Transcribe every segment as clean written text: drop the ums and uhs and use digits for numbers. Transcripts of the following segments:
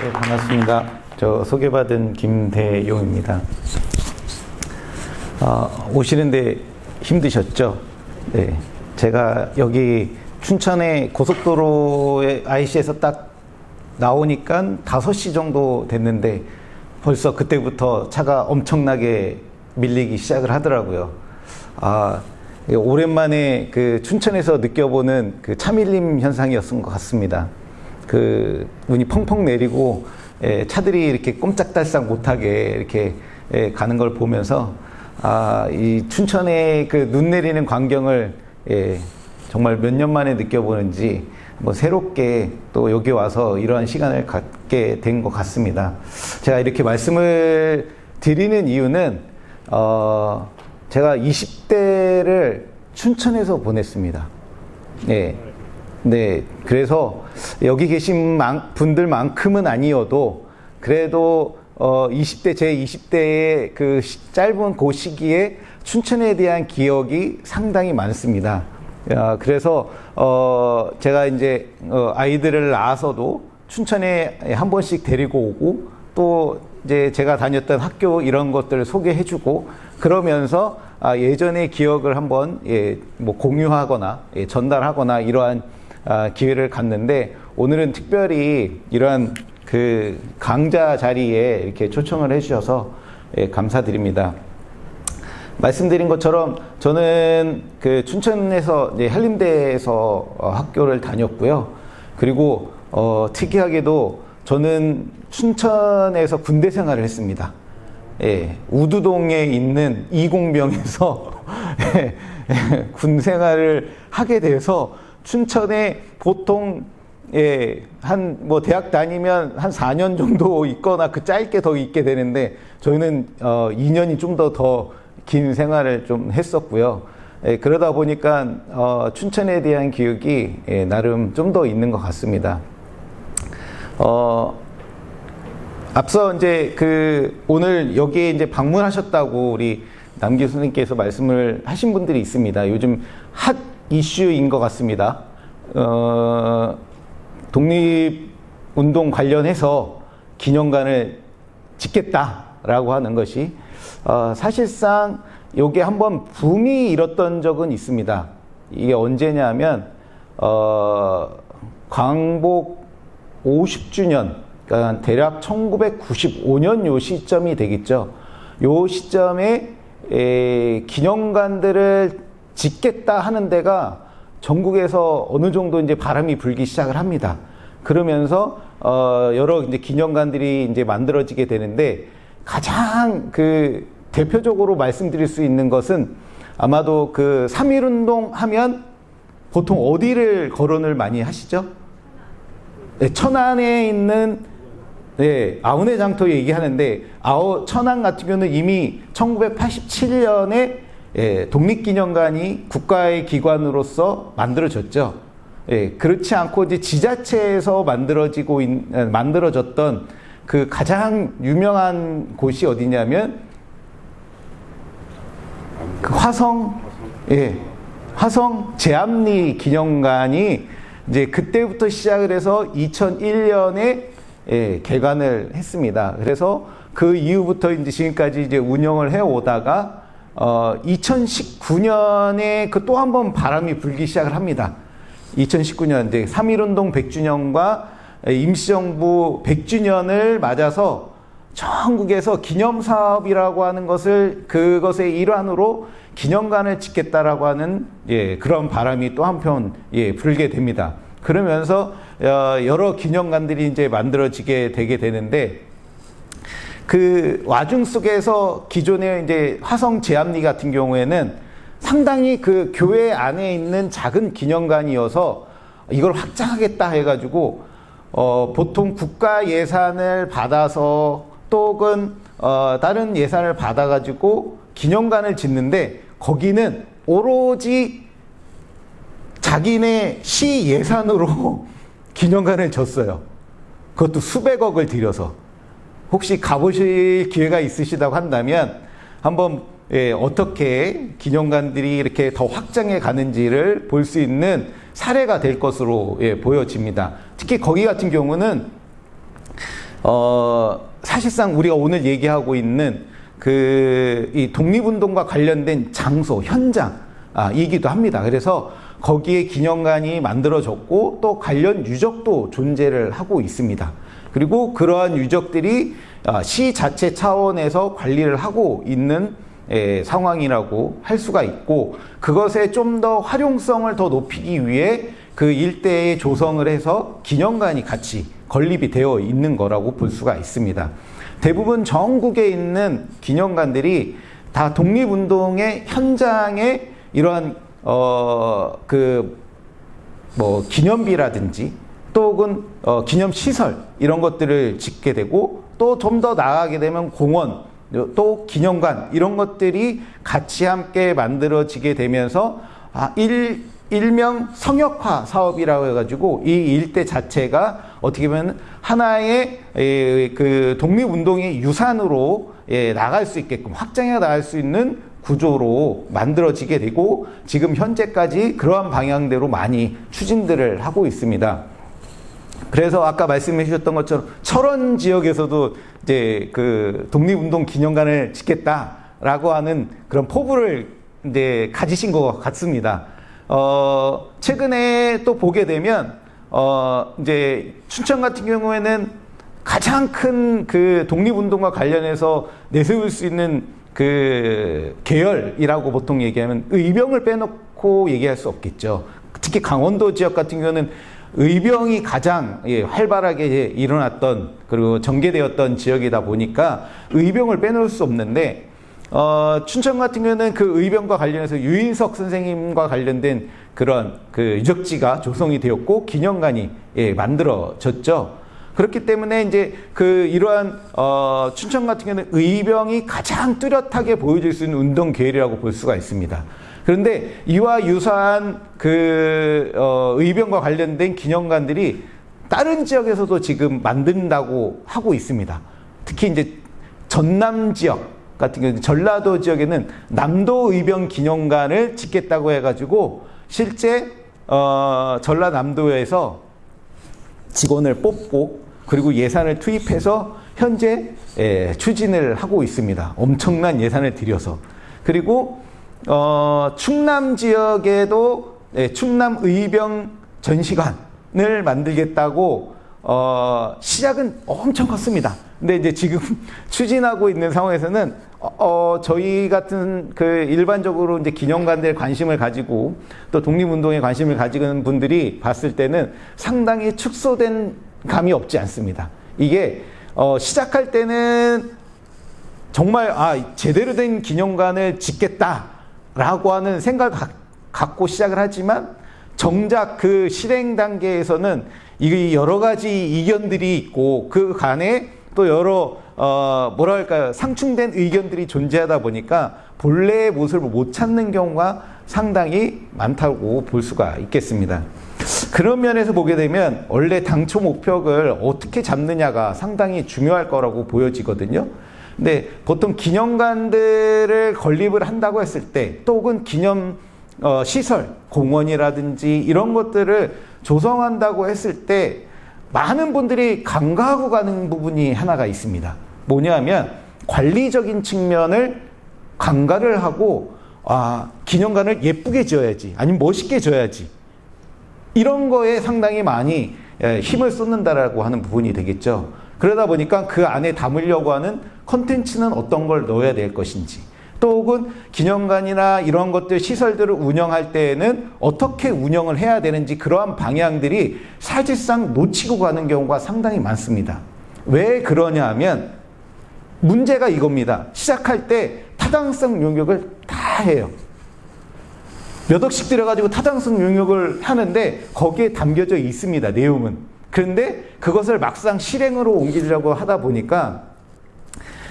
네, 반갑습니다. 저 소개받은 김대용입니다. 오시는데 힘드셨죠? 네, 제가 여기 춘천의 고속도로에 IC에서 딱 나오니까 5시 정도 됐는데 벌써 그때부터 차가 엄청나게 밀리기 시작을 하더라고요. 오랜만에 그 춘천에서 느껴보는 그 차밀림 현상이었던 것 같습니다. 그 눈이 펑펑 내리고 차들이 이렇게 꼼짝달싹 못하게 이렇게 가는 걸 보면서 이 춘천의 그 눈 내리는 광경을 정말 몇 년 만에 느껴보는지 뭐 새롭게 또 여기 와서 이러한 시간을 갖게 된 것 같습니다. 제가 이렇게 말씀을 드리는 이유는 제가 20대를 춘천에서 보냈습니다. 네, 그래서 여기 계신 분들만큼은 아니어도 그래도 20대, 제 20대의 그 짧은 그 시기에 춘천에 대한 기억이 상당히 많습니다. 그래서 제가 이제 아이들을 낳아서도 춘천에 한 번씩 데리고 오고 또 이제 제가 다녔던 학교 이런 것들을 소개해주고 그러면서 예전의 기억을 한번 뭐 공유하거나 전달하거나 이러한 기회를 갖는데 오늘은 특별히 이러한 그 강좌 자리에 이렇게 초청을 해주셔서 감사드립니다. 말씀드린 것처럼 저는 그 춘천에서 이제 한림대에서 학교를 다녔고요. 그리고 특이하게도 저는 춘천에서 군대 생활을 했습니다. 우두동에 있는 이공병에서 군 생활을 하게 돼서 춘천에 보통 한 뭐 대학 다니면 한 4년 정도 있거나 그 짧게 더 있게 되는데 저희는 2년이 좀 더 긴 생활을 좀 했었고요. 그러다 보니까 춘천에 대한 기억이 나름 좀 더 있는 것 같습니다. 앞서 이제 오늘 여기에 이제 방문하셨다고 우리 남 교수님께서 말씀을 하신 분들이 있습니다. 요즘 핫 이슈인 것 같습니다. 독립운동 관련해서 기념관을 짓겠다라고 하는 것이 사실상 요게 한번 붐이 일었던 적은 있습니다. 이게 언제냐면 광복 50주년 그러니까 대략 1995년 요 시점이 되겠죠. 요 시점에 기념관들을 짓겠다 하는 데가 전국에서 어느 정도 이제 바람이 불기 시작을 합니다. 그러면서 여러 이제 기념관들이 이제 만들어지게 되는데 가장 그 대표적으로 말씀드릴 수 있는 것은 아마도 그 3.1운동 하면 보통 어디를 거론을 많이 하시죠? 천안에 있는 아우네 장터 얘기하는데 천안 같은 경우는 이미 1987년에 독립기념관이 국가의 기관으로서 만들어졌죠. 그렇지 않고 이제 지자체에서 만들어졌던 그 가장 유명한 곳이 어디냐면 그 화성 제암리 기념관이 이제 그때부터 시작을 해서 2001년에 개관을 했습니다. 그래서 그 이후부터 이제 지금까지 이제 운영을 해 오다가 2019년에 그 또 한 번 바람이 불기 시작을 합니다. 2019년 이제 3.1운동 100주년과 임시정부 100주년을 맞아서 전국에서 기념사업이라고 하는 그것의 일환으로 기념관을 짓겠다라고 하는 그런 바람이 또 한편 불게 됩니다. 그러면서 여러 기념관들이 이제 만들어지게 되게 되는데 그 와중 속에서 기존의 이제 화성 제암리 같은 경우에는 상당히 그 교회 안에 있는 작은 기념관이어서 이걸 확장하겠다 해가지고 보통 국가 예산을 받아서 또는 다른 예산을 받아가지고 기념관을 짓는데 거기는 오로지 자기네 시 예산으로 기념관을 졌어요. 그것도 수백억을 들여서. 혹시 가보실 기회가 있으시다고 한다면 한번 어떻게 기념관들이 이렇게 더 확장해 가는지를 볼 수 있는 사례가 될 것으로 보여집니다. 특히 거기 같은 경우는 사실상 우리가 오늘 얘기하고 있는 이 독립운동과 관련된 장소, 현장이기도 합니다. 그래서 거기에 기념관이 만들어졌고 또 관련 유적도 존재를 하고 있습니다. 그리고 그러한 유적들이 시 자체 차원에서 관리를 하고 있는 상황이라고 할 수가 있고, 그것에 좀 더 활용성을 더 높이기 위해 그 일대에 조성을 해서 기념관이 같이 건립이 되어 있는 거라고 볼 수가 있습니다. 대부분 전국에 있는 기념관들이 다 독립운동의 현장에 이러한 기념비라든지 또 혹은 기념시설 이런 것들을 짓게 되고, 또 좀 더 나아가게 되면 공원, 또 기념관 이런 것들이 같이 함께 만들어지게 되면서 일명 성역화 사업이라고 해가지고 이 일대 자체가 어떻게 보면 하나의 그 독립운동의 유산으로 나갈 수 있게끔 확장해 나갈 수 있는 구조로 만들어지게 되고, 지금 현재까지 그러한 방향대로 많이 추진들을 하고 있습니다. 그래서 아까 말씀해 주셨던 것처럼 철원 지역에서도 이제 그 독립운동 기념관을 짓겠다라고 하는 그런 포부를 이제 가지신 것 같습니다. 최근에 또 보게 되면 이제 춘천 같은 경우에는 가장 큰 그 독립운동과 관련해서 내세울 수 있는 그 계열이라고 보통 얘기하면 의병을 빼놓고 얘기할 수 없겠죠. 특히 강원도 지역 같은 경우는 의병이 가장 활발하게 일어났던 그리고 전개되었던 지역이다 보니까 의병을 빼놓을 수 없는데, 춘천 같은 경우는 그 의병과 관련해서 유인석 선생님과 관련된 그런 그 유적지가 조성이 되었고 기념관이 만들어졌죠. 그렇기 때문에 이제 이러한 춘천 같은 경우는 의병이 가장 뚜렷하게 보여질 수 있는 운동 계열이라고 볼 수가 있습니다. 그런데 이와 유사한 의병과 관련된 기념관들이 다른 지역에서도 지금 만든다고 하고 있습니다. 특히 이제 전남 지역 같은 경우, 전라도 지역에는 남도 의병 기념관을 짓겠다고 해가지고 실제 전라남도에서 직원을 뽑고 그리고 예산을 투입해서 현재 추진을 하고 있습니다. 엄청난 예산을 들여서. 그리고 충남 지역에도 충남 의병 전시관을 만들겠다고 시작은 엄청 컸습니다. 근데 이제 지금 추진하고 있는 상황에서는 저희 같은 일반적으로 이제 기념관들에 관심을 가지고 또 독립운동에 관심을 가지는 분들이 봤을 때는 상당히 축소된 감이 없지 않습니다. 이게 시작할 때는 정말 제대로 된 기념관을 짓겠다라고 하는 생각을 갖고 시작을 하지만 정작 그 실행 단계에서는 이 여러 가지 이견들이 있고 그 간에 또 여러 상충된 의견들이 존재하다 보니까 본래의 모습을 못 찾는 경우가 상당히 많다고 볼 수가 있겠습니다. 그런 면에서 보게 되면 원래 당초 목표를 어떻게 잡느냐가 상당히 중요할 거라고 보여지거든요. 근데 보통 기념관들을 건립을 한다고 했을 때, 또 혹은 기념 시설, 공원이라든지 이런 것들을 조성한다고 했을 때 많은 분들이 간과하고 가는 부분이 하나가 있습니다. 뭐냐면 관리적인 측면을 간과를 하고 기념관을 예쁘게 지어야지, 아니면 멋있게 지어야지, 이런 거에 상당히 많이 힘을 쏟는다라고 하는 부분이 되겠죠. 그러다 보니까 그 안에 담으려고 하는 컨텐츠는 어떤 걸 넣어야 될 것인지, 또 혹은 기념관이나 이런 것들 시설들을 운영할 때에는 어떻게 운영을 해야 되는지, 그러한 방향들이 사실상 놓치고 가는 경우가 상당히 많습니다. 왜 그러냐 하면 문제가 이겁니다. 시작할 때 타당성 용역을 다 해요. 몇 억씩 들여가지고 타당성 용역을 하는데 거기에 담겨져 있습니다, 내용은. 그런데 그것을 막상 실행으로 옮기려고 하다 보니까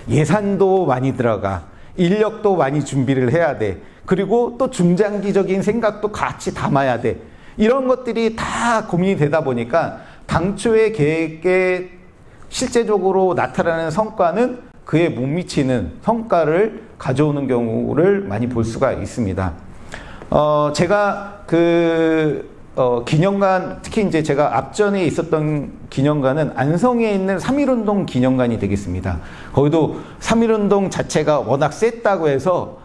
예산도 많이 들어가, 인력도 많이 준비를 해야 돼, 그리고 또 중장기적인 생각도 같이 담아야 돼. 이런 것들이 다 고민이 되다 보니까 당초의 계획에 실제적으로 나타나는 성과는 그에 못 미치는 성과를 가져오는 경우를 많이 볼 수가 있습니다. 제가 기념관, 특히 이제 제가 앞전에 있었던 기념관은 안성에 있는 3.1운동 기념관이 되겠습니다. 거기도 3.1운동 자체가 워낙 셌다고 해서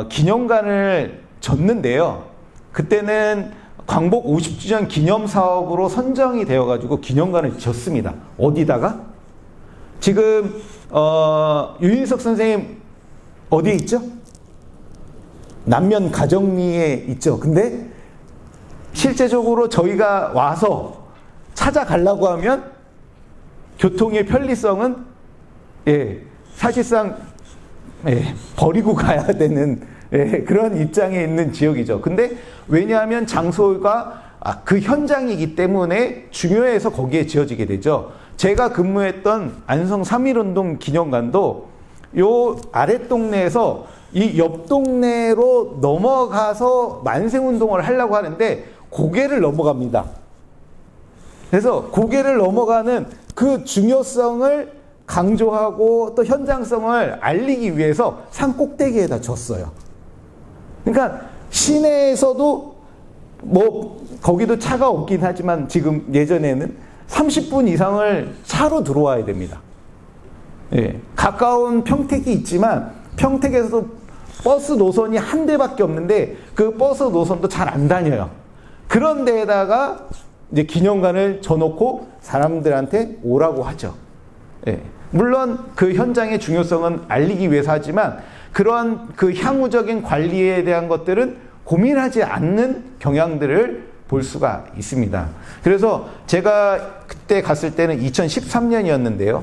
기념관을 졌는데요. 그때는 광복 50주년 기념 사업으로 선정이 되어가지고 기념관을 졌습니다. 어디다가? 지금 유인석 선생님 어디에 있죠? 남면 가정리에 있죠. 근데 실제적으로 저희가 와서 찾아가려고 하면 교통의 편리성은 사실상 버리고 가야 되는 그런 입장에 있는 지역이죠. 근데 왜냐하면 장소가 그 현장이기 때문에 중요해서 거기에 지어지게 되죠. 제가 근무했던 안성 3.1운동 기념관도 요 아랫동네에서 이 옆 동네로 넘어가서 만생운동을 하려고 하는데 고개를 넘어갑니다. 그래서 고개를 넘어가는 그 중요성을 강조하고 또 현장성을 알리기 위해서 산 꼭대기에다 줬어요. 그러니까 시내에서도 뭐 거기도 차가 없긴 하지만 지금 예전에는 30분 이상을 차로 들어와야 됩니다. 가까운 평택이 있지만 평택에서도 버스 노선이 한 대밖에 없는데 그 버스 노선도 잘 안 다녀요. 그런 데에다가 이제 기념관을 져놓고 사람들한테 오라고 하죠. 물론 그 현장의 중요성은 알리기 위해서 하지만 그런 그 향후적인 관리에 대한 것들은 고민하지 않는 경향들을 볼 수가 있습니다. 그래서 제가 그때 갔을 때는 2013년이었는데요.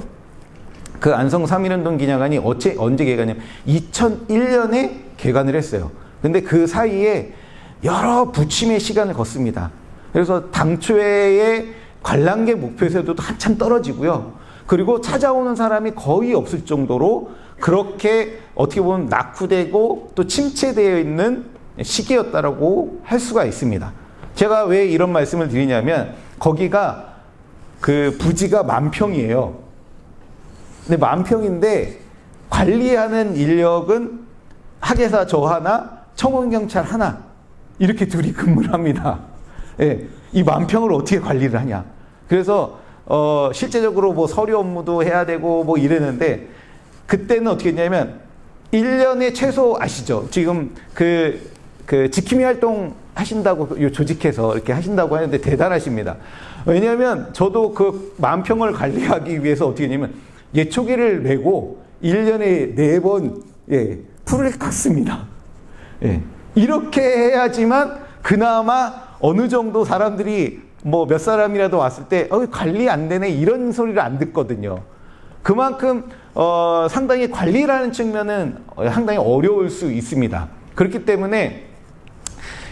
그 안성 3.1운동 기념관이 언제 개관했냐면 2001년에 개관을 했어요. 근데 그 사이에 여러 부침의 시간을 걷습니다. 그래서 당초에 관람객 목표에서도 한참 떨어지고요. 그리고 찾아오는 사람이 거의 없을 정도로 그렇게 어떻게 보면 낙후되고 또 침체되어 있는 시기였다라고 할 수가 있습니다. 제가 왜 이런 말씀을 드리냐면 거기가 그 부지가 10,000평이에요. 근데 10,000평인데 관리하는 인력은 학예사 저 하나, 청원경찰 하나 이렇게 둘이 근무를 합니다. 이 10,000평을 어떻게 관리를 하냐. 그래서 실제적으로 뭐 서류 업무도 해야 되고 뭐 이랬는데 그때는 어떻게 했냐면 1년에 최소 아시죠? 지금 그 지킴이 활동 하신다고 요 조직해서 이렇게 하신다고 하는데 대단하십니다. 왜냐하면 저도 그 10,000평을 관리하기 위해서 어떻게 했냐면 예초기를 내고 1년에 4번 풀을 깠습니다. 이렇게 해야지만 그나마 어느 정도 사람들이 뭐 몇 사람이라도 왔을 때 관리 안 되네 이런 소리를 안 듣거든요. 그만큼 상당히 관리라는 측면은 상당히 어려울 수 있습니다. 그렇기 때문에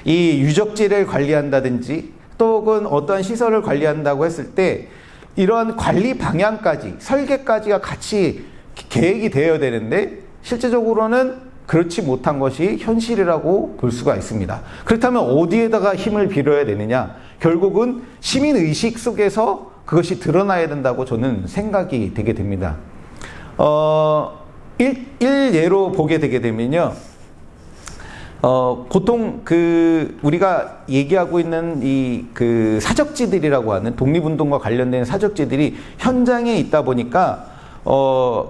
이 유적지를 관리한다든지 또는 어떠한 시설을 관리한다고 했을 때 이러한 관리 방향까지 설계까지가 같이 계획이 되어야 되는데 실제적으로는 그렇지 못한 것이 현실이라고 볼 수가 있습니다. 그렇다면 어디에다가 힘을 빌어야 되느냐? 결국은 시민의식 속에서 그것이 드러나야 된다고 저는 생각이 되게 됩니다. 일예로 보게 되게 되면요. 보통 우리가 얘기하고 있는 그 사적지들이라고 하는 독립운동과 관련된 사적지들이 현장에 있다 보니까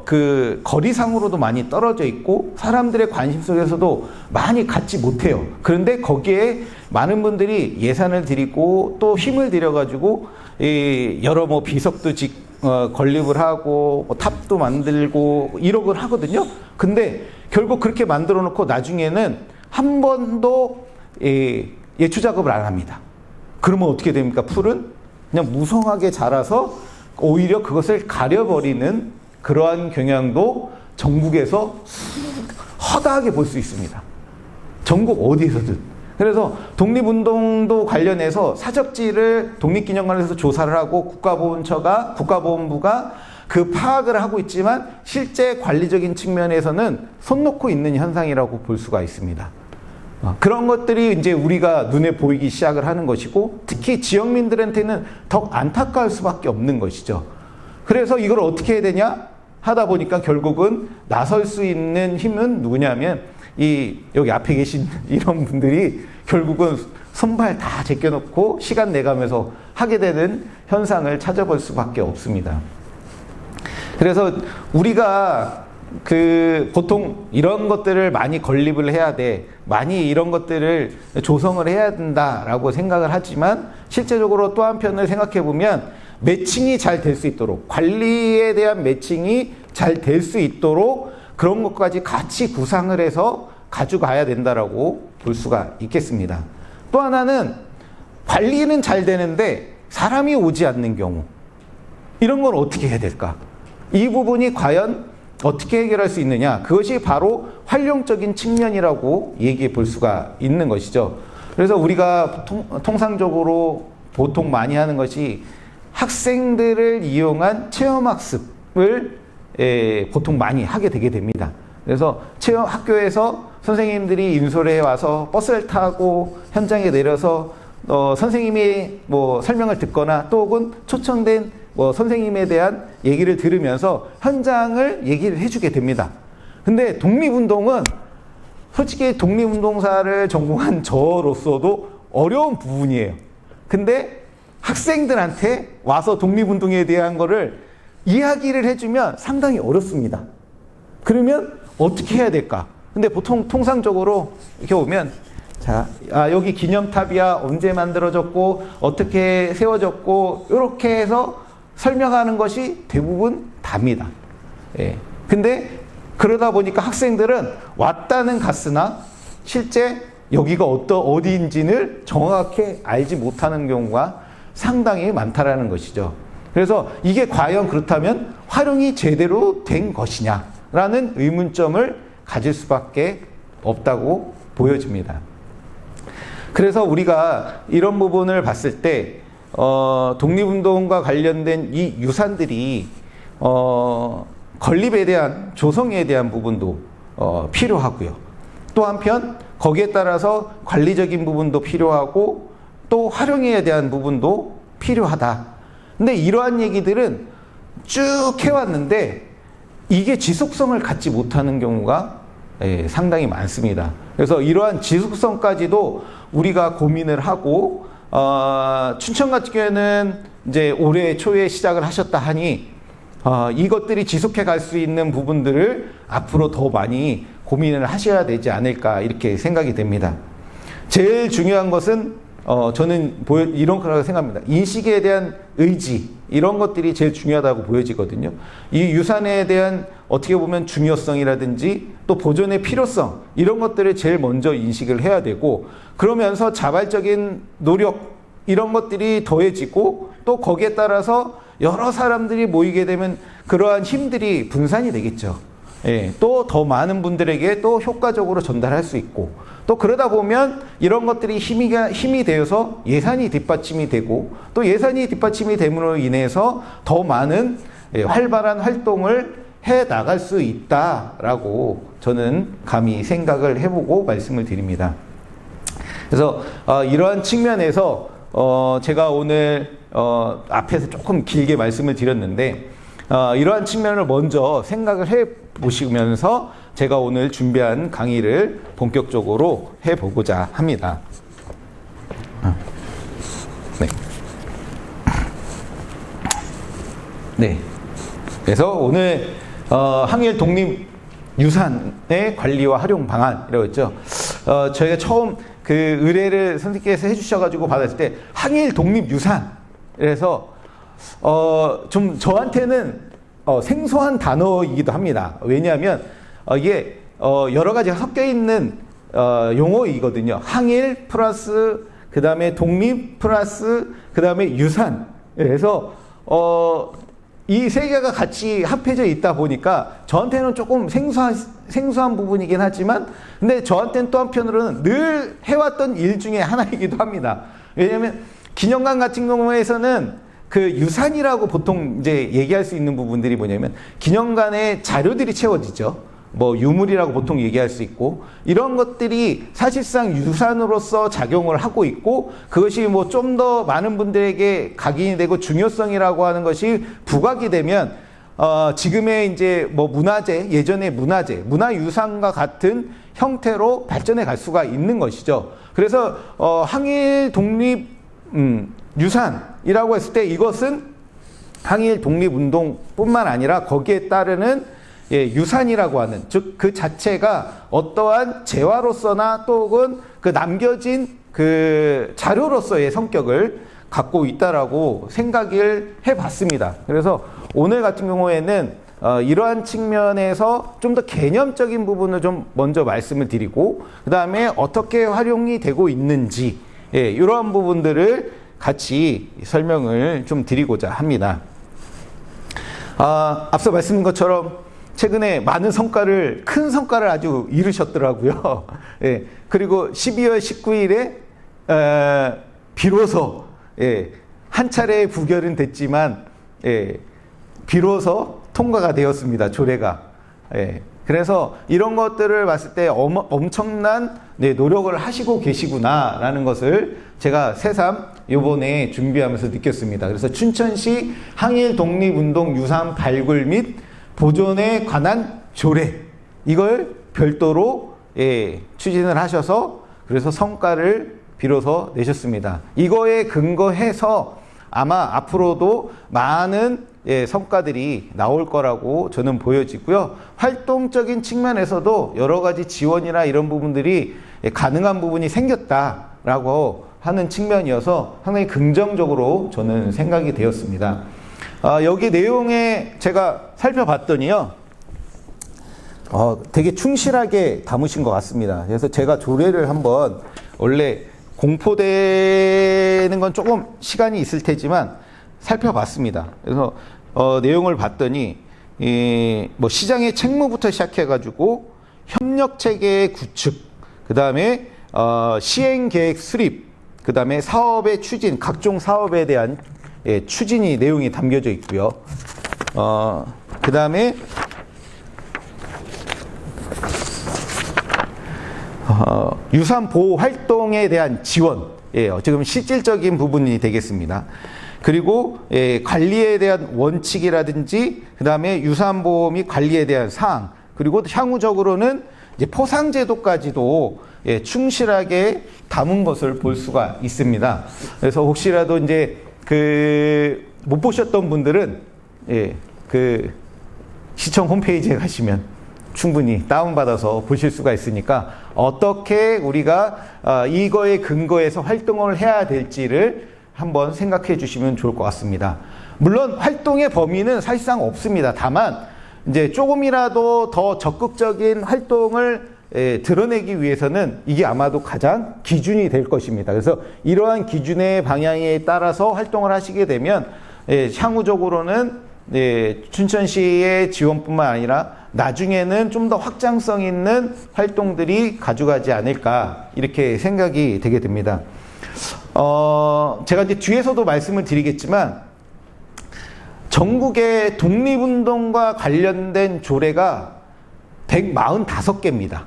그 거리상으로도 많이 떨어져 있고 사람들의 관심 속에서도 많이 갖지 못해요. 그런데 거기에 많은 분들이 예산을 들이고 또 힘을 들여가지고 여러 뭐 비석도 건립을 하고 뭐 탑도 만들고 1억을 하거든요. 근데 결국 그렇게 만들어 놓고 나중에는 한 번도 예추 작업을 안 합니다. 그러면 어떻게 됩니까? 풀은 그냥 무성하게 자라서 오히려 그것을 가려버리는 그러한 경향도 전국에서 허다하게 볼 수 있습니다. 전국 어디에서든. 그래서 독립운동도 관련해서 사적지를 독립기념관에서 조사를 하고 국가보훈부가 그 파악을 하고 있지만 실제 관리적인 측면에서는 손 놓고 있는 현상이라고 볼 수가 있습니다. 그런 것들이 이제 우리가 눈에 보이기 시작을 하는 것이고 특히 지역민들한테는 더 안타까울 수밖에 없는 것이죠. 그래서 이걸 어떻게 해야 되냐 하다 보니까 결국은 나설 수 있는 힘은 누구냐면 여기 앞에 계신 이런 분들이 결국은 손발 다 제껴놓고 시간 내가면서 하게 되는 현상을 찾아볼 수밖에 없습니다. 그래서 우리가 보통 이런 것들을 많이 건립을 해야 돼, 많이 이런 것들을 조성을 해야 된다라고 생각을 하지만 실제적으로 또 한편을 생각해 보면 매칭이 잘 될 수 있도록, 관리에 대한 매칭이 잘 될 수 있도록 그런 것까지 같이 구상을 해서 가져가야 된다라고 볼 수가 있겠습니다. 또 하나는 관리는 잘 되는데 사람이 오지 않는 경우, 이런 걸 어떻게 해야 될까? 이 부분이 과연 어떻게 해결할 수 있느냐? 그것이 바로 활용적인 측면이라고 얘기해 볼 수가 있는 것이죠. 그래서 우리가 통상적으로 보통 많이 하는 것이 학생들을 이용한 체험학습을 보통 많이 하게 되게 됩니다. 그래서 학교에서 선생님들이 인솔에 와서 버스를 타고 현장에 내려서 선생님이 뭐 설명을 듣거나 또 혹은 초청된 선생님에 대한 얘기를 들으면서 현장을 얘기를 해주게 됩니다. 근데 독립운동은 솔직히 독립운동사를 전공한 저로서도 어려운 부분이에요. 근데 학생들한테 와서 독립운동에 대한 거를 이야기를 해주면 상당히 어렵습니다. 그러면 어떻게 해야 될까? 근데 보통 통상적으로 이렇게 오면 여기 기념탑이야, 언제 만들어졌고 어떻게 세워졌고 이렇게 해서 설명하는 것이 대부분 답니다. 근데 그러다 보니까 학생들은 왔다는 갔으나 실제 여기가 어디인지를 정확하게 알지 못하는 경우가 상당히 많다라는 것이죠. 그래서 이게 과연 그렇다면 활용이 제대로 된 것이냐라는 의문점을 가질 수밖에 없다고 보여집니다. 그래서 우리가 이런 부분을 봤을 때 독립운동과 관련된 이 유산들이 건립에 대한 조성에 대한 부분도 필요하고요. 또 한편 거기에 따라서 관리적인 부분도 필요하고 또 활용에 대한 부분도 필요하다. 근데 이러한 얘기들은 쭉 해왔는데 이게 지속성을 갖지 못하는 경우가 상당히 많습니다. 그래서 이러한 지속성까지도 우리가 고민을 하고 춘천 같은 경우에는 이제 올해 초에 시작을 하셨다 하니 이것들이 지속해 갈 수 있는 부분들을 앞으로 더 많이 고민을 하셔야 되지 않을까 이렇게 생각이 됩니다. 제일 중요한 것은 저는 이런 거라고 생각합니다. 인식에 대한 의지, 이런 것들이 제일 중요하다고 보여지거든요. 이 유산에 대한 어떻게 보면 중요성이라든지 또 보존의 필요성, 이런 것들을 제일 먼저 인식을 해야 되고, 그러면서 자발적인 노력, 이런 것들이 더해지고 또 거기에 따라서 여러 사람들이 모이게 되면 그러한 힘들이 분산이 되겠죠. 또 더 많은 분들에게 또 효과적으로 전달할 수 있고, 또 그러다 보면 이런 것들이 힘이 되어서 예산이 뒷받침이 되고, 또 예산이 뒷받침이 됨으로 인해서 더 많은 활발한 활동을 해 나갈 수 있다라고 저는 감히 생각을 해보고 말씀을 드립니다. 그래서 이러한 측면에서 제가 오늘 앞에서 조금 길게 말씀을 드렸는데, 이러한 측면을 먼저 생각을 해 보시면서 제가 오늘 준비한 강의를 본격적으로 해보고자 합니다. 네. 그래서 오늘 항일 독립 유산의 관리와 활용 방안이라고 했죠. 저희가 처음 그 의뢰를 선생님께서 해주셔가지고 받았을 때 항일 독립 유산, 그래서 좀 저한테는 생소한 단어이기도 합니다. 왜냐하면 이게 여러 가지가 섞여 있는 용어이거든요. 항일 플러스 그 다음에 독립 플러스 그 다음에 유산. 그래서 이 세 개가 같이 합해져 있다 보니까 저한테는 조금 생소한 부분이긴 하지만, 근데 저한테는 또 한편으로는 늘 해왔던 일 중에 하나이기도 합니다. 왜냐하면 기념관 같은 경우에서는 그 유산이라고 보통 이제 얘기할 수 있는 부분들이 뭐냐면, 기념관에 자료들이 채워지죠. 뭐 유물이라고 보통 얘기할 수 있고, 이런 것들이 사실상 유산으로서 작용을 하고 있고, 그것이 뭐 좀 더 많은 분들에게 각인이 되고 중요성이라고 하는 것이 부각이 되면 지금의 이제 뭐 문화재, 예전의 문화재, 문화유산과 같은 형태로 발전해 갈 수가 있는 것이죠. 그래서 항일 독립 유산이라고 했을 때 이것은 항일 독립운동뿐만 아니라 거기에 따르는 유산이라고 하는, 즉 그 자체가 어떠한 재화로서나 또는 그 남겨진 그 자료로서의 성격을 갖고 있다라고 생각을 해봤습니다. 그래서 오늘 같은 경우에는 이러한 측면에서 좀 더 개념적인 부분을 좀 먼저 말씀을 드리고, 그 다음에 어떻게 활용이 되고 있는지, 이러한 부분들을 같이 설명을 좀 드리고자 합니다. 앞서 말씀드린 것처럼 최근에 많은 큰 성과를 아주 이루셨더라고요. 그리고 12월 19일에 비로소 한 차례 부결은 됐지만 비로소 통과가 되었습니다. 조례가. 그래서 이런 것들을 봤을 때 엄청난 노력을 하시고 계시구나라는 것을 제가 새삼 이번에 준비하면서 느꼈습니다. 그래서 춘천시 항일 독립운동 유산 발굴 및 보존에 관한 조례, 이걸 별도로 추진을 하셔서 그래서 성과를 비로소 내셨습니다. 이거에 근거해서 아마 앞으로도 많은 성과들이 나올 거라고 저는 보여지고요. 활동적인 측면에서도 여러 가지 지원이나 이런 부분들이 가능한 부분이 생겼다라고 하는 측면이어서 상당히 긍정적으로 저는 생각이 되었습니다. 여기 내용에 제가 살펴봤더니요, 되게 충실하게 담으신 것 같습니다. 그래서 제가 조례를 한번, 원래 공포되는 건 조금 시간이 있을 테지만 살펴봤습니다. 그래서 내용을 봤더니 뭐 시장의 책무부터 시작해가지고 협력 체계의 구축, 그 다음에 시행 계획 수립, 그 다음에 사업의 추진, 각종 사업에 대한 추진이 내용이 담겨져 있고요. 그 다음에 유산 보호 활동에 대한 지원, 지금 실질적인 부분이 되겠습니다. 그리고 관리에 대한 원칙이라든지, 그 다음에 유산 보호 및 관리에 대한 사항, 그리고 향후적으로는 이제 포상 제도까지도 충실하게 담은 것을 볼 수가 있습니다. 그래서 혹시라도 이제 못 보셨던 분들은 시청 홈페이지에 가시면 충분히 다운받아서 보실 수가 있으니까 어떻게 우리가 이거에 근거해서 활동을 해야 될지를 한번 생각해 주시면 좋을 것 같습니다. 물론 활동의 범위는 사실상 없습니다. 다만 이제 조금이라도 더 적극적인 활동을 드러내기 위해서는 이게 아마도 가장 기준이 될 것입니다. 그래서 이러한 기준의 방향에 따라서 활동을 하시게 되면 향후적으로는 춘천시의 지원뿐만 아니라 나중에는 좀 더 확장성 있는 활동들이 가져가지 않을까, 이렇게 생각이 되게 됩니다. 제가 이제 뒤에서도 말씀을 드리겠지만 전국의 독립운동과 관련된 조례가 145개입니다.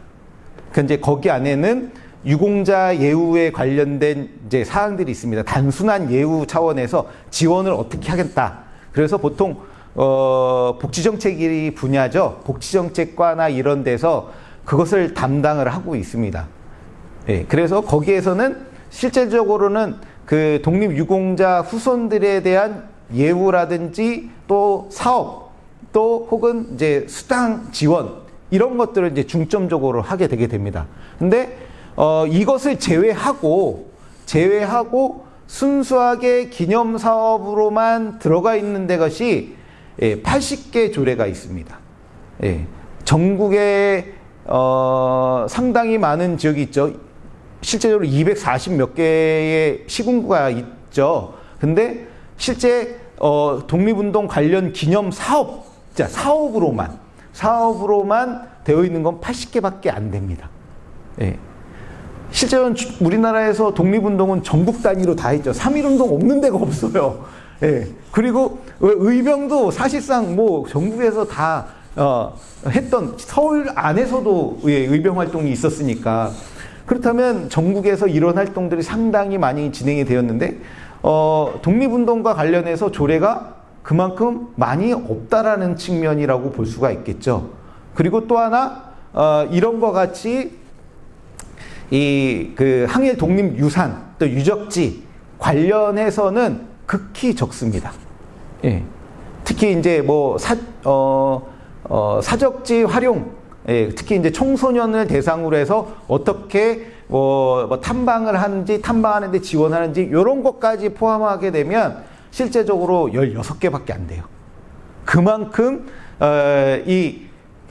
그 이제 거기 안에는 유공자 예우에 관련된 이제 사항들이 있습니다. 단순한 예우 차원에서 지원을 어떻게 하겠다. 그래서 보통 복지정책이 분야죠. 복지정책과나 이런 데서 그것을 담당을 하고 있습니다. 그래서 거기에서는 실질적으로는 그 독립유공자 후손들에 대한 예우라든지 또 사업, 또 혹은 이제 수당 지원, 이런 것들을 이제 중점적으로 하게 되게 됩니다. 근데 이것을 제외하고 순수하게 기념 사업으로만 들어가 있는 것이 80개 조례가 있습니다. 전국에 상당히 많은 지역이 있죠. 실제적으로 240 몇 개의 시군구가 있죠. 근데 실제 독립운동 관련 기념 사업으로만 되어 있는 건 80개밖에 안 됩니다. 실제로는 우리나라에서 독립운동은 전국 단위로 다 했죠. 3.1운동 없는 데가 없어요. 그리고 의병도 사실상 뭐 전국에서 다 했던, 서울 안에서도 의병 활동이 있었으니까. 그렇다면 전국에서 이런 활동들이 상당히 많이 진행이 되었는데 독립운동과 관련해서 조례가 그만큼 많이 없다라는 측면이라고 볼 수가 있겠죠. 그리고 또 하나 이런 것 같이 이 그 항일 독립 유산 또 유적지 관련해서는 극히 적습니다. 예. 특히 이제 뭐 사적지 활용, 예, 특히 이제 청소년을 대상으로 해서 어떻게 뭐 탐방을 하는지, 탐방하는데 지원하는지 이런 것까지 포함하게 되면 실제적으로 16개밖에 안 돼요. 그만큼 이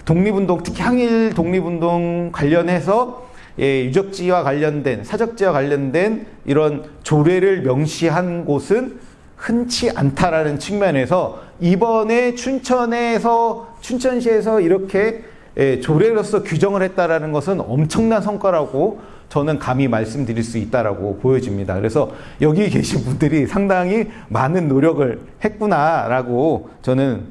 독립운동, 특히 항일 독립운동 관련해서 유적지와 관련된, 사적지와 관련된 이런 조례를 명시한 곳은 흔치 않다라는 측면에서 이번에 춘천시에서 이렇게 조례로서 규정을 했다라는 것은 엄청난 성과라고 저는 감히 말씀드릴 수 있다라고 보여집니다. 그래서 여기 계신 분들이 상당히 많은 노력을 했구나라고 저는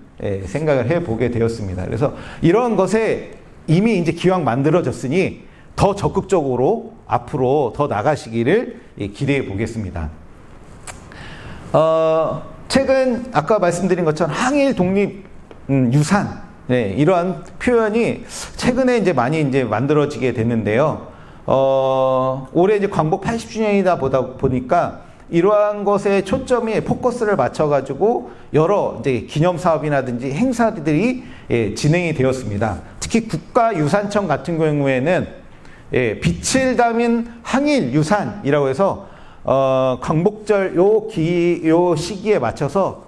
생각을 해보게 되었습니다. 그래서 이런 것에 이미 이제 기왕 만들어졌으니 더 적극적으로 앞으로 더 나가시기를 기대해 보겠습니다. 최근 아까 말씀드린 것처럼 항일 독립 유산, 네, 이러한 표현이 최근에 이제 많이 이제 만들어지게 됐는데요. 올해 이제 광복 80주년이다 보니까 이러한 것에 초점이 포커스를 맞춰가지고 여러 이제 기념 사업이라든지 행사들이 진행이 되었습니다. 특히 국가유산청 같은 경우에는 빛을 담은 항일 유산이라고 해서 광복절 요 시기에 맞춰서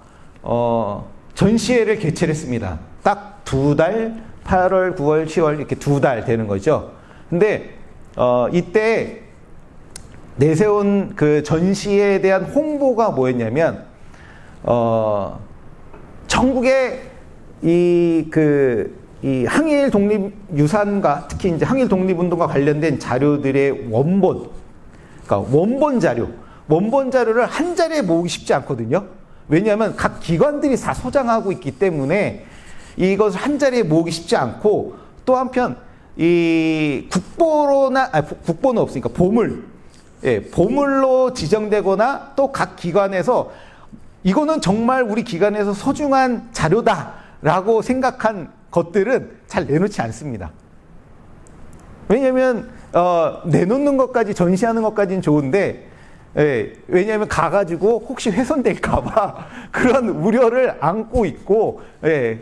전시회를 개최를 했습니다. 딱 2달, 8월, 9월, 10월 이렇게 2달 되는 거죠. 근데 이때 내세운 그 전시회에 대한 홍보가 뭐였냐면 전국에 이 항일 독립 유산과 특히 이제 항일 독립 운동과 관련된 자료들의 원본, 그러니까 원본 자료를 한 자리에 모으기 쉽지 않거든요. 왜냐하면 각 기관들이 다 소장하고 있기 때문에 이것을 한 자리에 모으기 쉽지 않고, 또 한편 이 국보는 없으니까 보물로 지정되거나 또 각 기관에서 이거는 정말 우리 기관에서 소중한 자료다라고 생각한 것들은 잘 내놓지 않습니다. 왜냐하면 내놓는 것까지, 전시하는 것까지는 좋은데, 왜냐하면 가가지고 혹시 훼손될까봐 그런 우려를 안고 있고,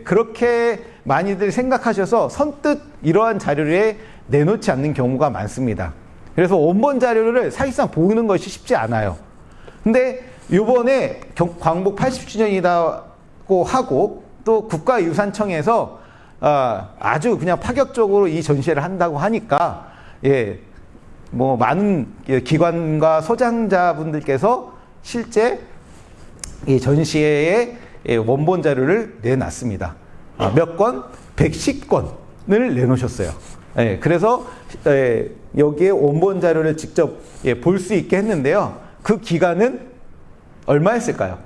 그렇게 많이들 생각하셔서 선뜻 이러한 자료를 내놓지 않는 경우가 많습니다. 그래서 원본 자료를 사실상 보는 것이 쉽지 않아요. 근데 이번에 광복 80주년이라고 하고 또 국가유산청에서 아주 그냥 파격적으로 이 전시회를 한다고 하니까, 뭐 많은 기관과 소장자분들께서 실제 이 전시회에 원본 자료를 내놨습니다. 몇 권? 110권을 내놓으셨어요. 그래서 여기에 원본 자료를 직접 볼 수 있게 했는데요. 그 기간은 얼마였을까요?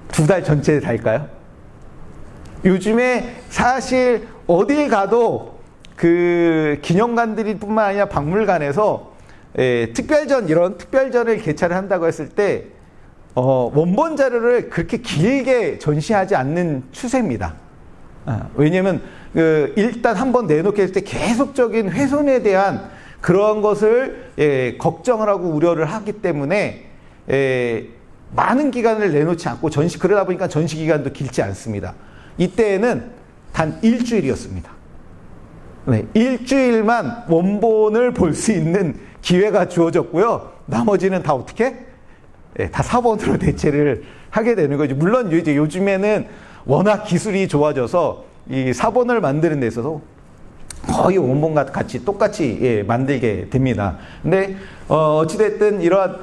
2달 전체 다일까요? 요즘에 사실 어딜 가도 그 기념관들이 뿐만 아니라 박물관에서 이런 특별전을 개최를 한다고 했을 때 원본 자료를 그렇게 길게 전시하지 않는 추세입니다. 왜냐하면 일단 한번 내놓게 할 때 계속적인 훼손에 대한 그런 것을 걱정을 하고 우려를 하기 때문에 많은 기간을 내놓지 않고 그러다 보니까 전시 기간도 길지 않습니다. 이때에는 단 일주일이었습니다. 일주일만 원본을 볼 수 있는 기회가 주어졌고요. 나머지는 다 어떻게? 다 사본으로 대체를 하게 되는 거죠. 물론 이제 요즘에는 워낙 기술이 좋아져서 이 사본을 만드는 데 있어서 거의 원본과 같이 똑같이 만들게 됩니다. 근데 어찌됐든 이러한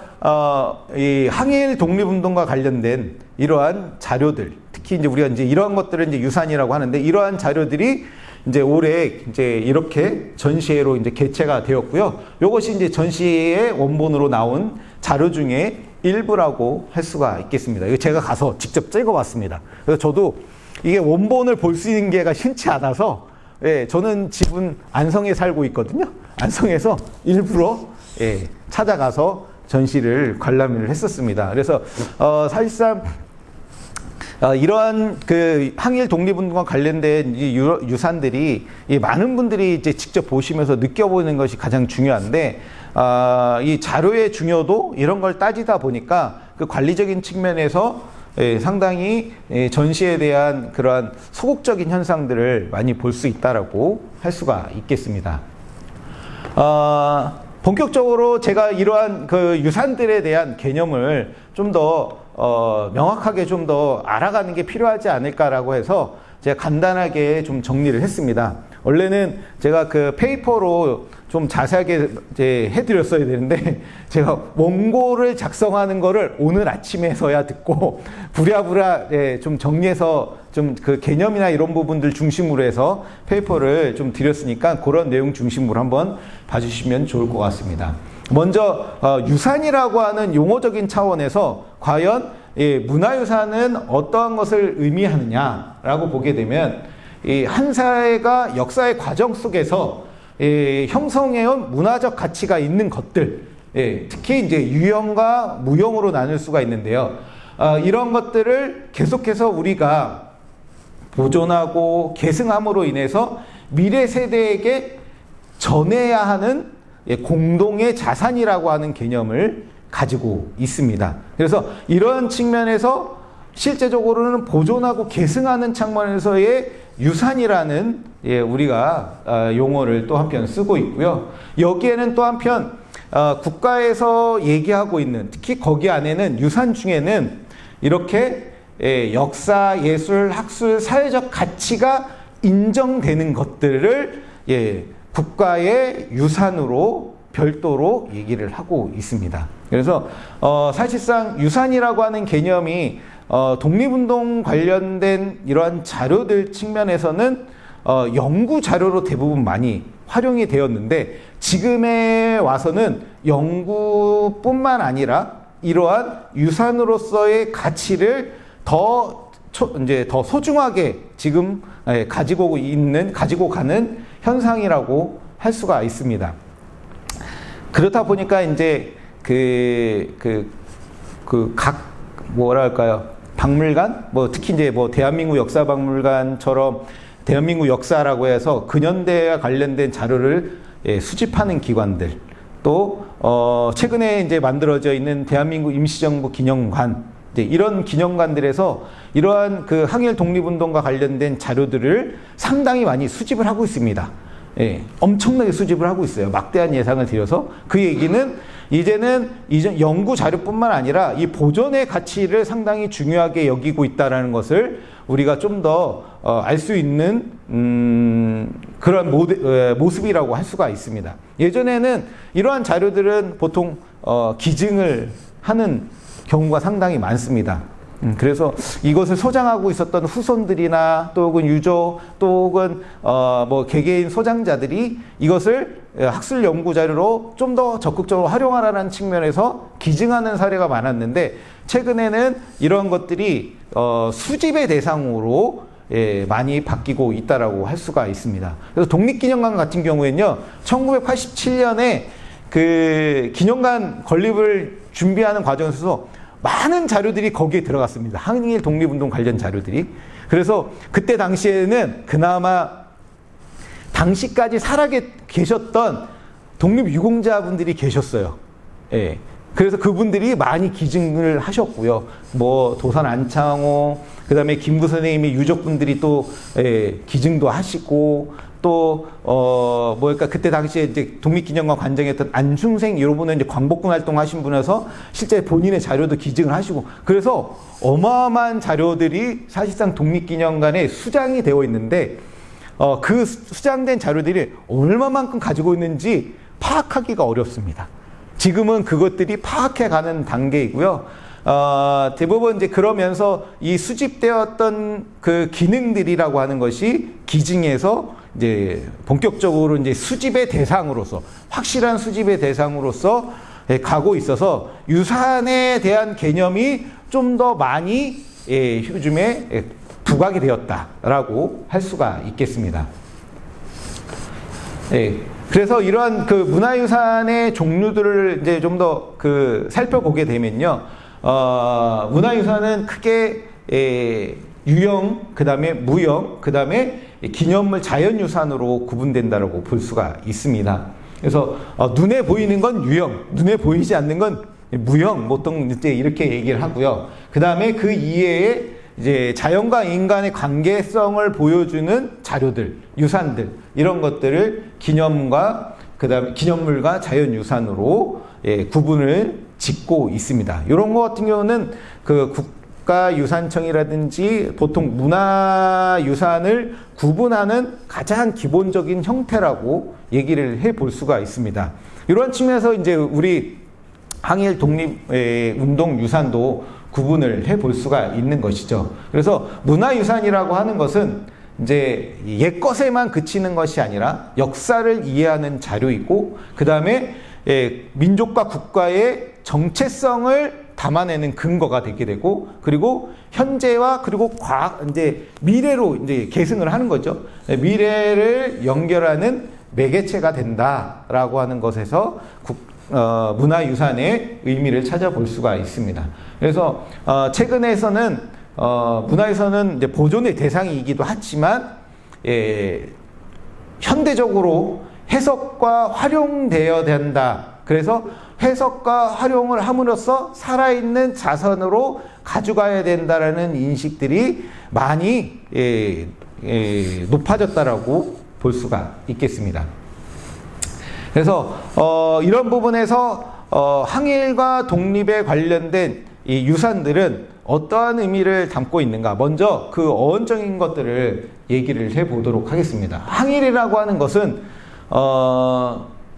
이 항일 독립운동과 관련된 이러한 자료들, 특히 이제 우리가 이제 이러한 것들을 이제 유산이라고 하는데, 이러한 자료들이 이제 올해 이제 이렇게 전시회로 이제 개최가 되었고요. 이것이 이제 전시회의 원본으로 나온 자료 중에 일부라고 할 수가 있겠습니다. 이거 제가 가서 직접 찍어봤습니다. 그래서 저도 이게 원본을 볼 수 있는 게가 흔치 않아서, 저는 집은 안성에 살고 있거든요. 안성에서 일부러 찾아가서 전시를 관람을 했었습니다. 그래서 사실상 이러한 그 항일 독립운동과 관련된 이 유산들이 많은 분들이 이제 직접 보시면서 느껴보는 것이 가장 중요한데, 이 자료의 중요도 이런 걸 따지다 보니까 그 관리적인 측면에서 상당히 전시에 대한 그러한 소극적인 현상들을 많이 볼 수 있다라고 할 수가 있겠습니다. 본격적으로 제가 이러한 그 유산들에 대한 개념을 좀 더 명확하게 좀 더 알아가는 게 필요하지 않을까라고 해서 제가 간단하게 좀 정리를 했습니다. 원래는 제가 그 페이퍼로 좀 자세하게 이제 해드렸어야 되는데, 제가 원고를 작성하는 거를 오늘 아침에서야 듣고 부랴부랴 좀 정리해서 좀 그 개념이나 이런 부분들 중심으로 해서 페이퍼를 좀 드렸으니까 그런 내용 중심으로 한번 봐주시면 좋을 것 같습니다. 먼저 유산이라고 하는 용어적인 차원에서 과연 문화유산은 어떠한 것을 의미하느냐라고 보게 되면, 한 사회가 역사의 과정 속에서 형성해온 문화적 가치가 있는 것들, 특히 이제 유형과 무형으로 나눌 수가 있는데요. 이런 것들을 계속해서 우리가 보존하고 계승함으로 인해서 미래 세대에게 전해야 하는 공동의 자산이라고 하는 개념을 가지고 있습니다. 그래서 이런 측면에서 실제적으로는 보존하고 계승하는 측면에서의 유산이라는 우리가 용어를 또 한편 쓰고 있고요. 여기에는 또 한편 국가에서 얘기하고 있는, 특히 거기 안에는 유산 중에는 이렇게 역사, 예술, 학술, 사회적 가치가 인정되는 것들을 국가의 유산으로 별도로 얘기를 하고 있습니다. 그래서 사실상 유산이라고 하는 개념이 독립운동 관련된 이러한 자료들 측면에서는 연구 자료로 대부분 많이 활용이 되었는데, 지금에 와서는 연구뿐만 아니라 이러한 유산으로서의 가치를 더 소중하게 지금 가지고 가는 현상이라고 할 수가 있습니다. 그렇다 보니까 이제 각 뭐랄까요, 박물관, 특히 이제 대한민국 역사박물관처럼 대한민국 역사라고 해서 근현대와 관련된 자료를 수집하는 기관들, 또 최근에 이제 만들어져 있는 대한민국 임시정부 기념관, 이런 기념관들에서 이러한 그 항일 독립운동과 관련된 자료들을 상당히 많이 수집을 하고 있습니다. 엄청나게 수집을 하고 있어요. 막대한 예산을 들여서. 그 얘기는 이제는 연구 자료뿐만 아니라 이 보존의 가치를 상당히 중요하게 여기고 있다는 것을 우리가 좀 더 알 수 있는 그런 모습이라고 할 수가 있습니다. 예전에는 이러한 자료들은 보통 기증을 하는 경우가 상당히 많습니다. 그래서 이것을 소장하고 있었던 후손들이나 또 혹은 유족 또 혹은 개개인 소장자들이 이것을 학술 연구 자료로 좀 더 적극적으로 활용하라는 측면에서 기증하는 사례가 많았는데, 최근에는 이런 것들이 수집의 대상으로 많이 바뀌고 있다라고 할 수가 있습니다. 그래서 독립기념관 같은 경우에는요, 1987년에 그 기념관 건립을 준비하는 과정에서 많은 자료들이 거기에 들어갔습니다. 항일 독립운동 관련 자료들이. 그래서 그때 당시에는 그나마 당시까지 살아 계셨던 독립유공자분들이 계셨어요. 그래서 그분들이 많이 기증을 하셨고요. 도산 안창호, 그 다음에 김구 선생님의 유족분들이 또 기증도 하시고, 또 그때 당시에 이제 독립기념관 관장이었던 안중생 이런 분은 이제 광복군 활동하신 분에서 실제 본인의 자료도 기증을 하시고, 그래서 어마어마한 자료들이 사실상 독립기념관에 수장이 되어 있는데, 그 수장된 자료들이 얼마만큼 가지고 있는지 파악하기가 어렵습니다. 지금은 그것들이 파악해가는 단계이고요. 대부분 이제 그러면서 이 수집되었던 그 기능들이라고 하는 것이 기증에서 이제 본격적으로 이제 수집의 대상으로서, 확실한 수집의 대상으로서 가고 있어서 유산에 대한 개념이 좀 더 많이 요즘에 부각이 되었다라고 할 수가 있겠습니다. 그래서 이러한 그 문화유산의 종류들을 이제 좀 더 살펴보게 되면요, 문화유산은 크게 유형, 그 다음에 무형, 그 다음에 기념물 자연유산으로 구분된다고 볼 수가 있습니다. 그래서 눈에 보이는 건 유형, 눈에 보이지 않는 건 무형, 보통 이제 이렇게 얘기를 하고요. 그 다음에 그 이외에 이제 자연과 인간의 관계성을 보여주는 자료들, 유산들, 이런 것들을 기념과 그 다음에 기념물과 자연유산으로 구분을 짓고 있습니다. 이런 것 같은 경우는 그 국가유산청이라든지 보통 문화유산을 구분하는 가장 기본적인 형태라고 얘기를 해볼 수가 있습니다. 이런 측면에서 이제 우리 항일 독립운동 유산도 구분을 해볼 수가 있는 것이죠. 그래서 문화유산이라고 하는 것은 이제 옛것에만 그치는 것이 아니라 역사를 이해하는 자료이고, 그 다음에 민족과 국가의 정체성을 담아내는 근거가 되게 되고, 그리고 현재와 그리고 이제 미래로 이제 계승을 하는 거죠. 미래를 연결하는 매개체가 된다라고 하는 것에서 문화유산의 의미를 찾아볼 수가 있습니다. 그래서 최근에서는 문화유산은 이제 보존의 대상이기도 하지만 현대적으로 해석과 활용되어야 된다. 그래서 해석과 활용을 함으로써 살아있는 자산으로 가져가야 된다라는 인식들이 많이 높아졌다라고 볼 수가 있겠습니다. 그래서 이런 부분에서 항일과 독립에 관련된 이 유산들은 어떠한 의미를 담고 있는가, 먼저 그 어원적인 것들을 얘기를 해보도록 하겠습니다. 항일이라고 하는 것은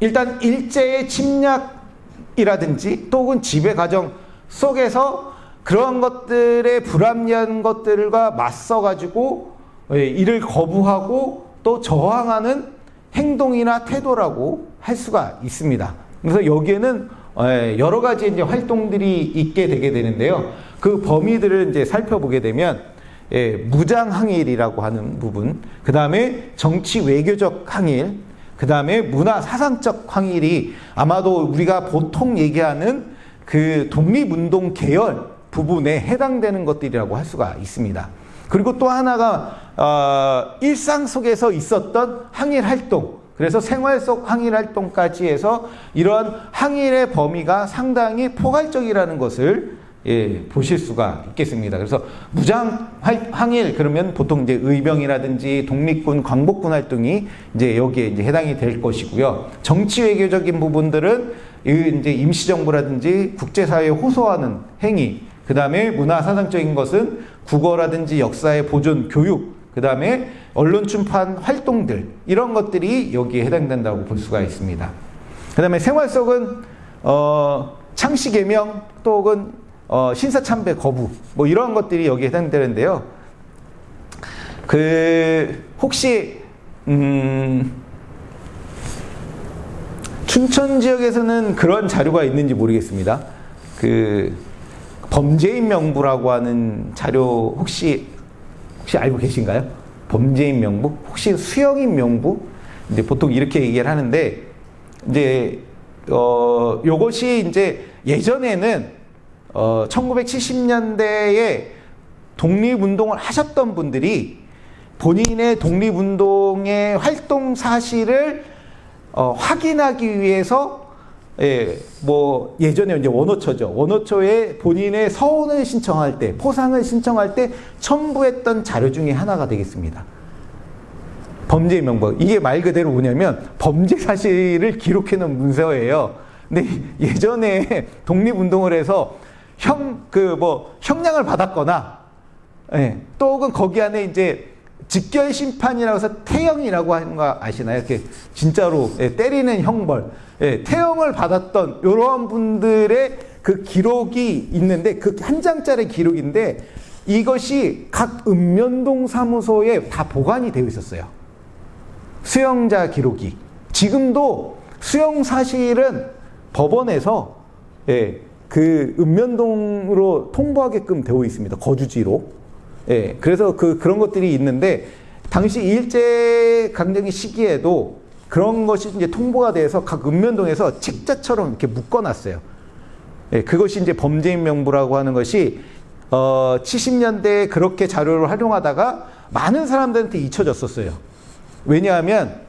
일단 일제의 침략이라든지 또는 지배 과정 속에서 그런 것들의 불합리한 것들과 맞서 가지고 이를 거부하고 또 저항하는 행동이나 태도라고 할 수가 있습니다. 그래서 여기에는 여러 가지 이제 활동들이 있게 되게 되는데요. 그 범위들을 이제 살펴보게 되면 무장 항일이라고 하는 부분, 그 다음에 정치 외교적 항일, 그 다음에 문화 사상적 항일이 아마도 우리가 보통 얘기하는 그 독립운동 계열 부분에 해당되는 것들이라고 할 수가 있습니다. 그리고 또 하나가 일상 속에서 있었던 항일 활동, 그래서 생활 속 항일 활동까지 해서 이러한 항일의 범위가 상당히 포괄적이라는 것을 보실 수가 있겠습니다. 그래서 무장 항일 그러면 보통 이제 의병이라든지 독립군, 광복군 활동이 이제 여기에 이제 해당이 될 것이고요. 정치 외교적인 부분들은 이제 임시정부라든지 국제사회에 호소하는 행위, 그 다음에 문화 사상적인 것은 국어라든지 역사의 보존, 교육, 그 다음에 언론 출판 활동들, 이런 것들이 여기에 해당된다고 볼 수가 있습니다. 그 다음에 생활 속은 창씨 개명 또는 신사참배 거부, 뭐 이런 것들이 여기에 해당되는데요. 혹시 춘천 지역에서는 그런 자료가 있는지 모르겠습니다. 범죄인 명부라고 하는 자료 혹시 알고 계신가요? 범죄인 명부? 혹시 수형인 명부? 이제 보통 이렇게 얘기를 하는데, 이제 요것이 이제 예전에는 1970년대에 독립운동을 하셨던 분들이 본인의 독립운동의 활동 사실을 확인하기 위해서 뭐 예전에 이제 원호처죠. 원호처에 본인의 서원을 신청할 때, 포상을 신청할 때 첨부했던 자료 중에 하나가 되겠습니다. 범죄 명부. 이게 말 그대로 뭐냐면 범죄 사실을 기록해 놓은 문서예요. 근데 예전에 독립운동을 해서 형량을 받았거나, 또는 거기 안에 이제 직결 심판이라고 해서 태형이라고 하는 거 아시나요? 이렇게 진짜로 때리는 형벌, 태형을 받았던 이러한 분들의 그 기록이 있는데, 그 한 장짜리 기록인데 이것이 각 읍면동 사무소에 다 보관이 되어 있었어요. 수형자 기록이. 지금도 수형 사실은 법원에서 그 읍면동으로 통보하게끔 되어 있습니다. 거주지로. 그래서 그런 것들이 있는데, 당시 일제강점기 시기에도 그런 것이 이제 통보가 돼서 각 읍면동에서 책자처럼 이렇게 묶어놨어요. 그것이 이제 범죄인 명부라고 하는 것이 70년대에 그렇게 자료를 활용하다가 많은 사람들한테 잊혀졌었어요. 왜냐하면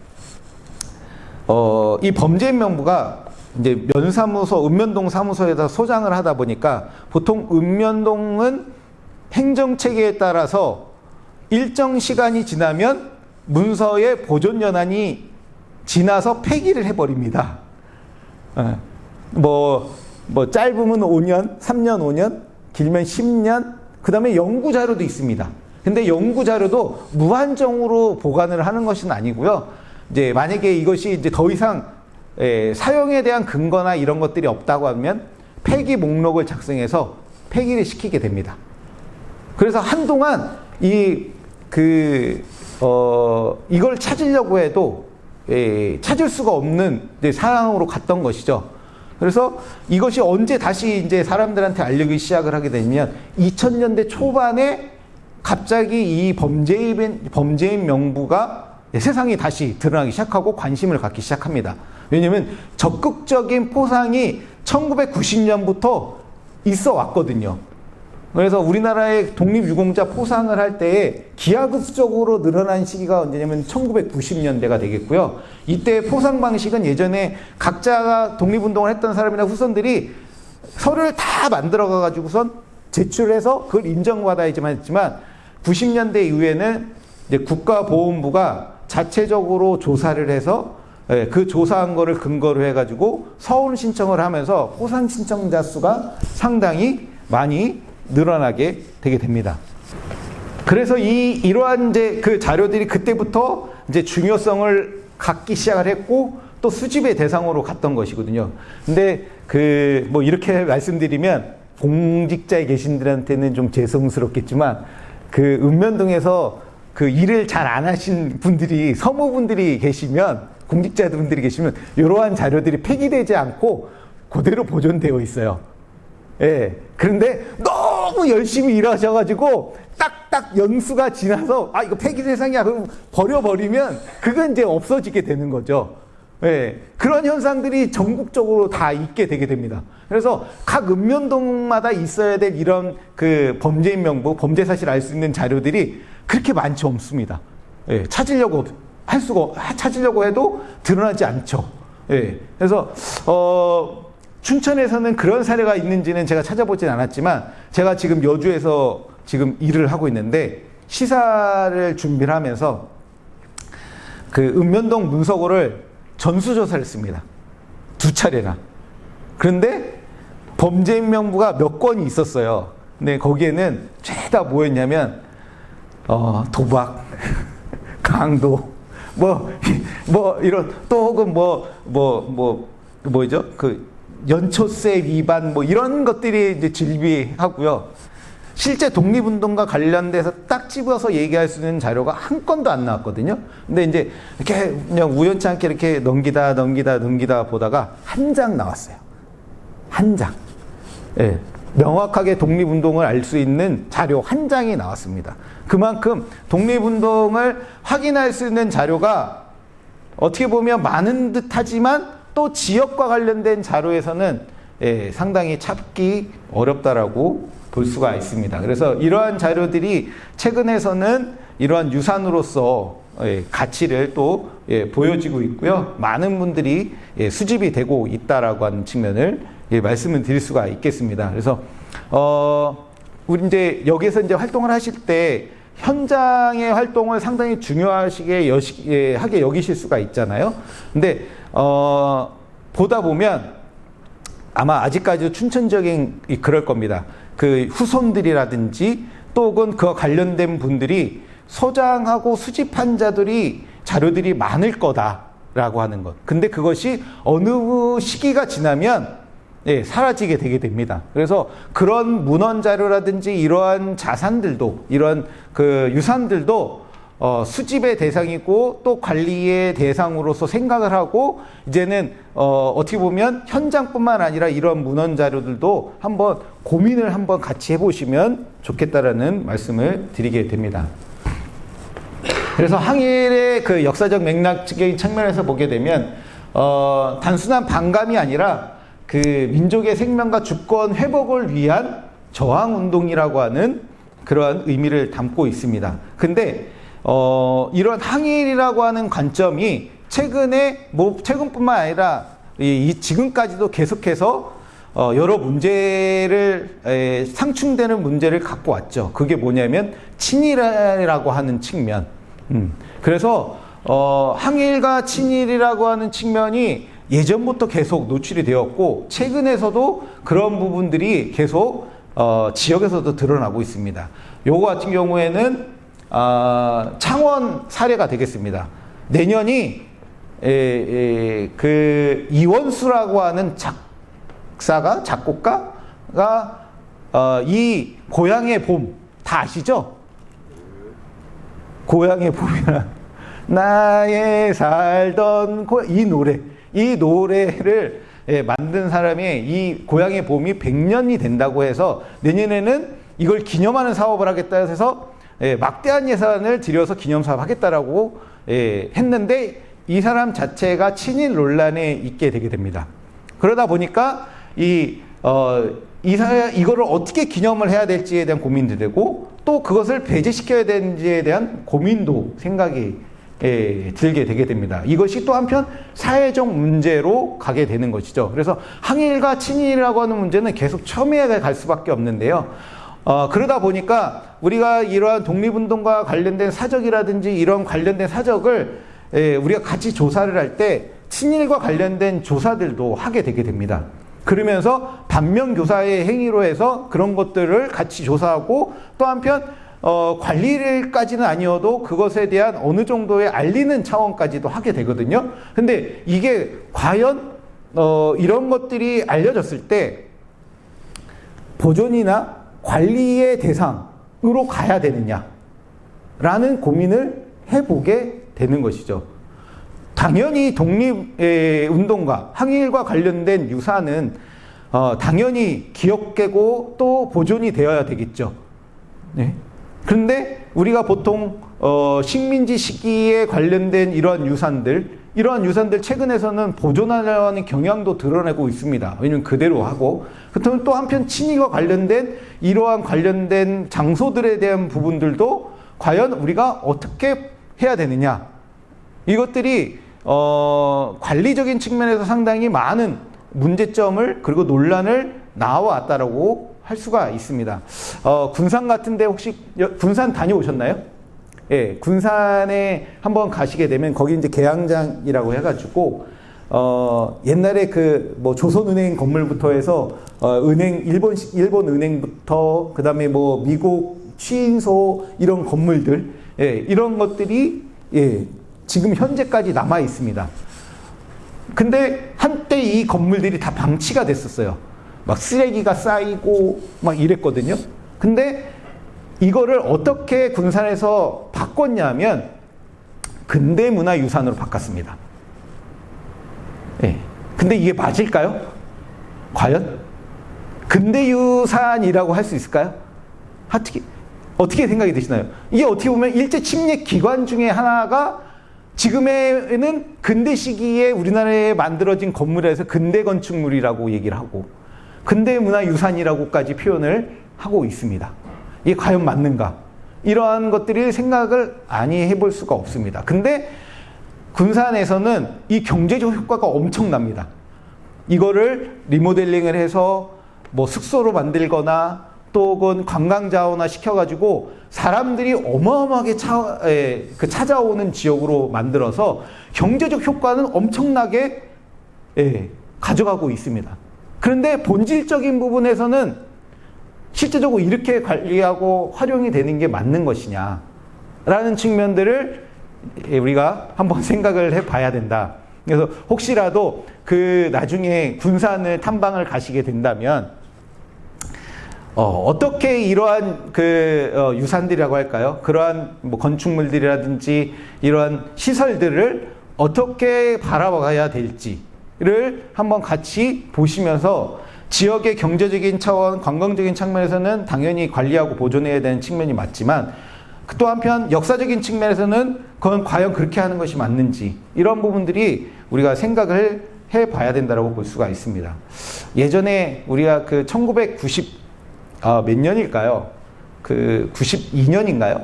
이 범죄인 명부가 이제 면사무소, 읍면동 사무소에다 소장을 하다 보니까 보통 읍면동은 행정체계에 따라서 일정 시간이 지나면 문서의 보존연한이 지나서 폐기를 해버립니다. 뭐 짧으면 5년, 3년, 5년, 길면 10년, 그 다음에 연구자료도 있습니다. 근데 연구자료도 무한정으로 보관을 하는 것은 아니고요. 이제 만약에 이것이 이제 더 이상 사용에 대한 근거나 이런 것들이 없다고 하면 폐기 목록을 작성해서 폐기를 시키게 됩니다. 그래서 한동안 이걸 찾으려고 해도 찾을 수가 없는 상황으로 갔던 것이죠. 그래서 이것이 언제 다시 이제 사람들한테 알리기 시작을 하게 되면 2000년대 초반에 갑자기 이 범죄인 명부가 세상에 다시 드러나기 시작하고 관심을 갖기 시작합니다. 왜냐하면 적극적인 포상이 1990년부터 있어 왔거든요. 그래서 우리나라의 독립유공자 포상을 할 때에 기하급수적으로 늘어난 시기가 언제냐면 1990년대가 되겠고요. 이때 포상 방식은 예전에 각자가 독립운동을 했던 사람이나 후손들이 서류를 다 만들어가지고선 제출해서 그걸 인정받아야지만 했지만 90년대 이후에는 이제 국가보훈부가 자체적으로 조사를 해서 그 조사한 거를 근거로 해가지고 서울 신청을 하면서 포상 신청자 수가 상당히 많이 늘어나게 되게 됩니다. 그래서 이러한 이제 그 자료들이 그때부터 이제 중요성을 갖기 시작을 했고 또 수집의 대상으로 갔던 것이거든요. 근데 뭐 이렇게 말씀드리면 공직자에 계신 분들한테는 좀 죄송스럽겠지만 그 읍면동에서 그 일을 잘 안 하신 분들이 서무분들이 계시면 공직자분들이 계시면 이러한 자료들이 폐기되지 않고 그대로 보존되어 있어요. 예. 그런데 너무 열심히 일하셔가지고 딱딱 연수가 지나서 이거 폐기 대상이야 그럼 버려버리면 그건 이제 없어지게 되는 거죠. 예. 그런 현상들이 전국적으로 다 있게 되게 됩니다. 그래서 각 읍면동마다 있어야 될 이런 그 범죄인 명부, 범죄 사실 알 수 있는 자료들이 그렇게 많지 않습니다. 예. 찾으려고 해도 드러나지 않죠. 예. 그래서 춘천에서는 그런 사례가 있는지는 제가 찾아보진 않았지만 제가 지금 여주에서 지금 일을 하고 있는데 시사를 준비를 하면서 그 읍면동 문서고를 전수조사를 했습니다. 2차례나. 그런데 범죄인 명부가 몇 건이 있었어요. 근데 거기에는 죄다 뭐였냐면 도박, 강도, 이런 또 혹은 뭐죠? 그 연초세 위반 이런 것들이 이제 질비하고요. 실제 독립운동과 관련돼서 딱 집어서 얘기할 수 있는 자료가 한 건도 안 나왔거든요. 근데 이제 이렇게 그냥 우연치 않게 이렇게 넘기다 보다가 한 장 나왔어요. 한 장. 예. 명확하게 독립운동을 알 수 있는 자료 한 장이 나왔습니다. 그만큼 독립운동을 확인할 수 있는 자료가 어떻게 보면 많은 듯 하지만 또 지역과 관련된 자료에서는 상당히 찾기 어렵다라고 볼 수가 있습니다. 그래서 이러한 자료들이 최근에서는 이러한 유산으로서 가치를 또 보여지고 있고요. 많은 분들이 수집이 되고 있다라고 하는 측면을 말씀을 드릴 수가 있겠습니다. 그래서 우리 이제 여기에서 이제 활동을 하실 때 현장의 활동을 상당히 중요하게 여기실 수가 있잖아요. 근데 보다 보면 아마 아직까지도 춘천적인 그럴 겁니다. 그 후손들이라든지 또 혹은 그와 관련된 분들이 소장하고 수집한 자료들이 많을 거다라고 하는 것. 근데 그것이 어느 시기가 지나면 사라지게 되게 됩니다. 그래서 그런 문헌 자료라든지 이러한 자산들도, 이러한 그 유산들도 수집의 대상이고 또 관리의 대상으로서 생각을 하고 이제는 어떻게 보면 현장뿐만 아니라 이런 문헌 자료들도 한번 고민을 한번 같이 해보시면 좋겠다라는 말씀을 드리게 됩니다. 그래서 항일의 그 역사적 맥락적인 측면에서 보게 되면 단순한 반감이 아니라 그 민족의 생명과 주권 회복을 위한 저항운동이라고 하는 그러한 의미를 담고 있습니다. 근데 이런 항일이라고 하는 관점이 최근에 최근뿐만 아니라 지금까지도 계속해서 여러 문제를 상충되는 문제를 갖고 왔죠. 그게 뭐냐면 친일이라고 하는 측면. 그래서 항일과 친일이라고 하는 측면이 예전부터 계속 노출이 되었고 최근에서도 그런 부분들이 계속 지역에서도 드러나고 있습니다. 요거 같은 경우에는 창원 사례가 되겠습니다. 내년이 그 이원수라고 하는 작곡가가 이 고향의 봄 다 아시죠? 고향의 봄이란 나의 살던 이 노래를 만든 사람이 이 고향의 봄이 100년이 된다고 해서 내년에는 이걸 기념하는 사업을 하겠다 해서 막대한 예산을 들여서 기념사업 하겠다라고 했는데 이 사람 자체가 친일 논란에 있게 되게 됩니다. 그러다 보니까 이거를 어떻게 기념을 해야 될지에 대한 고민도 되고 또 그것을 배제시켜야 되는지에 대한 고민도 생각이 들게 되게 됩니다. 이것이 또 한편 사회적 문제로 가게 되는 것이죠. 그래서 항일과 친일이라고 하는 문제는 계속 첨예하게 갈 수밖에 없는데요. 그러다 보니까 우리가 이러한 독립운동과 관련된 사적이라든지 이런 관련된 사적을 우리가 같이 조사를 할 때 친일과 관련된 조사들도 하게 되게 됩니다. 그러면서 반면교사의 행위로 해서 그런 것들을 같이 조사하고 또 한편 관리를까지는 아니어도 그것에 대한 어느 정도의 알리는 차원까지도 하게 되거든요. 근데 이게 과연 이런 것들이 알려졌을 때 보존이나 관리의 대상으로 가야 되느냐라는 고민을 해보게 되는 것이죠. 당연히 독립운동과 항일과 관련된 유산은 당연히 기억되고 또 보존이 되어야 되겠죠. 네. 그런데 우리가 보통 식민지 시기에 관련된 이러한 유산들 최근에서는 보존하려는 경향도 드러내고 있습니다. 왜냐하면 그대로 하고 그렇다면 또 한편 친일과 관련된 이러한 관련된 장소들에 대한 부분들도 과연 우리가 어떻게 해야 되느냐, 이것들이 관리적인 측면에서 상당히 많은 문제점을 그리고 논란을 나와왔다라고 할 수가 있습니다. 군산 같은데 혹시 군산 다녀오셨나요? 예, 군산에 한번 가시게 되면 거기 이제 계양장이라고 해가지고 옛날에 그 뭐 조선은행 건물부터 해서 일본 은행부터 그다음에 뭐 미국 취인소 이런 건물들, 이런 것들이 지금 현재까지 남아 있습니다. 근데 한때 이 건물들이 다 방치가 됐었어요. 막 쓰레기가 쌓이고 막 이랬거든요. 근데 이거를 어떻게 군산에서 바꿨냐면 근대문화유산으로 바꿨습니다. 근데 이게 맞을까요? 과연? 근대유산이라고 할 수 있을까요? 어떻게 생각이 드시나요? 이게 어떻게 보면 일제 침략 기관 중에 하나가 지금에는 근대 시기에 우리나라에 만들어진 건물에서 근대 건축물이라고 얘기를 하고 근대문화유산이라고까지 표현을 하고 있습니다. 이게 과연 맞는가? 이러한 것들이 생각을 많이 해볼 수가 없습니다. 근데 군산에서는 이 경제적 효과가 엄청납니다. 이거를 리모델링을 해서 뭐 숙소로 만들거나 또 혹은 관광자원화 시켜가지고 사람들이 어마어마하게 찾아오는 지역으로 만들어서 경제적 효과는 엄청나게 가져가고 있습니다. 그런데 본질적인 부분에서는 실제적으로 이렇게 관리하고 활용이 되는 게 맞는 것이냐라는 측면들을 우리가 한번 생각을 해봐야 된다. 그래서 혹시라도 그 나중에 군산을 탐방을 가시게 된다면 어떻게 이러한 유산들이라고 할까요? 그러한 뭐 건축물들이라든지 이러한 시설들을 어떻게 바라봐야 될지를 한번 같이 보시면서 지역의 경제적인 차원, 관광적인 측면에서는 당연히 관리하고 보존해야 되는 측면이 맞지만 또 한편 역사적인 측면에서는 그건 과연 그렇게 하는 것이 맞는지 이런 부분들이 우리가 생각을 해봐야 된다고 볼 수가 있습니다. 예전에 우리가 그 1990 몇 년일까요? 92년인가요?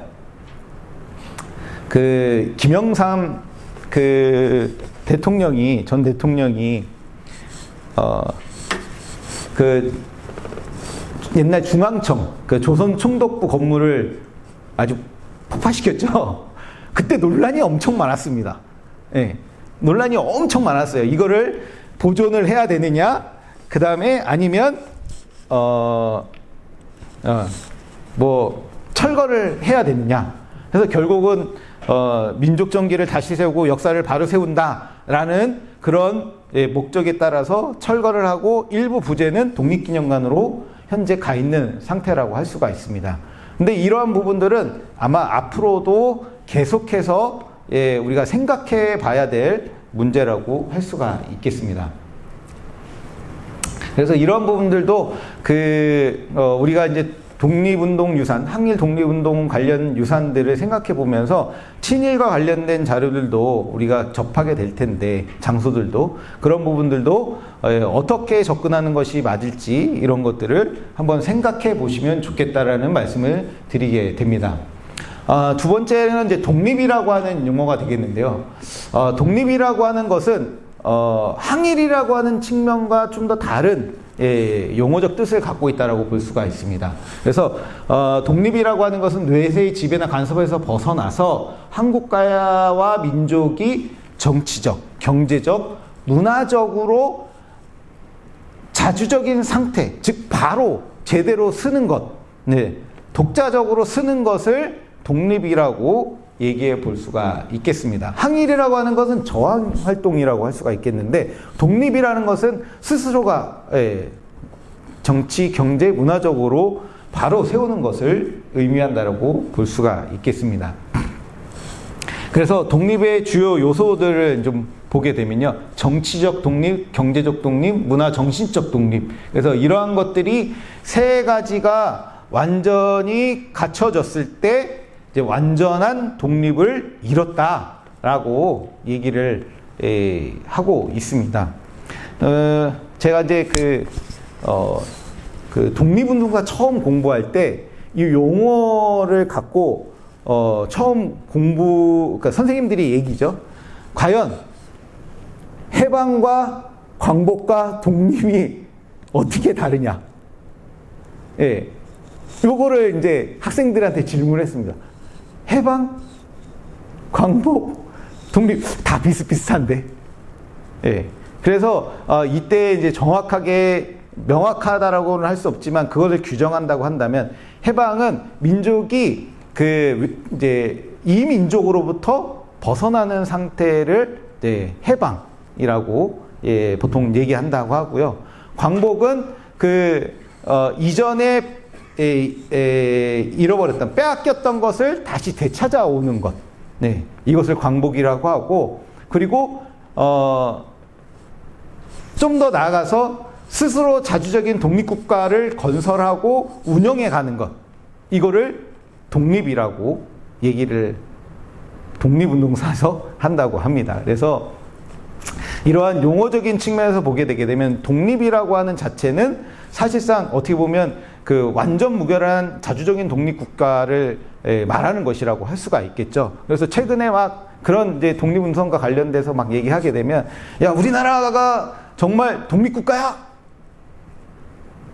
김영삼 전 대통령이 옛날 중앙청 조선총독부 건물을 아주 폭파시켰죠. 그때 논란이 엄청 많았습니다. 예, 논란이 엄청 많았어요. 이거를 보존을 해야 되느냐, 그 다음에 아니면 철거를 해야 되느냐. 그래서 결국은 민족 정기를 다시 세우고 역사를 바로 세운다라는 그런 목적에 따라서 철거를 하고 일부 부재는 독립기념관으로 현재 가 있는 상태라고 할 수가 있습니다. 근데 이러한 부분들은 아마 앞으로도 계속해서 우리가 생각해 봐야 될 문제라고 할 수가 있겠습니다. 그래서 이런 부분들도 우리가 이제 독립운동 유산, 항일 독립운동 관련 유산들을 생각해 보면서 친일과 관련된 자료들도 우리가 접하게 될 텐데, 장소들도 그런 부분들도 어떻게 접근하는 것이 맞을지 이런 것들을 한번 생각해 보시면 좋겠다라는 말씀을 드리게 됩니다. 두 번째는 이제 독립이라고 하는 용어가 되겠는데요. 독립이라고 하는 것은 항일이라고 하는 측면과 좀 더 다른 용어적 뜻을 갖고 있다고 볼 수가 있습니다. 그래서 독립이라고 하는 것은 외세의 지배나 간섭에서 벗어나서 한국가와 민족이 정치적, 경제적, 문화적으로 자주적인 상태, 즉 바로 제대로 쓰는 것, 독자적으로 쓰는 것을 독립이라고 얘기해 볼 수가 있겠습니다. 항일이라고 하는 것은 저항 활동이라고 할 수가 있겠는데, 독립이라는 것은 스스로가 정치, 경제, 문화적으로 바로 세우는 것을 의미한다고 볼 수가 있겠습니다. 그래서 독립의 주요 요소들을 좀 보게 되면요, 정치적 독립, 경제적 독립, 문화 정신적 독립. 그래서 이러한 것들이 세 가지가 완전히 갖춰졌을 때 이제 완전한 독립을 이뤘다라고 얘기를 하고 있습니다. 제가 이제 독립운동가 처음 공부할 때 이 용어를 갖고 처음 그러니까 선생님들이 얘기죠. 과연 해방과 광복과 독립이 어떻게 다르냐? 예, 요거를 이제 학생들한테 질문했습니다. 해방, 광복, 독립 다 비슷비슷한데. 예. 그래서 이때 이제 정확하게 명확하다라고는 할 수 없지만 그것을 규정한다고 한다면, 해방은 민족이 이제 이민족으로부터 벗어나는 상태를 해방이라고 보통 얘기한다고 하고요. 광복은 이전에 잃어버렸던, 빼앗겼던 것을 다시 되찾아오는 것, 이것을 광복이라고 하고, 그리고 좀 더 나아가서 스스로 자주적인 독립국가를 건설하고 운영해가는 것, 이거를 독립이라고 얘기를 독립운동사에서 한다고 합니다. 그래서 이러한 용어적인 측면에서 보게 되게 되면 독립이라고 하는 자체는 사실상 어떻게 보면 완전 무결한 자주적인 독립국가를 말하는 것이라고 할 수가 있겠죠. 그래서 최근에 막 그런 이제 독립운동과 관련돼서 막 얘기하게 되면, 야, 우리나라가 정말 독립국가야?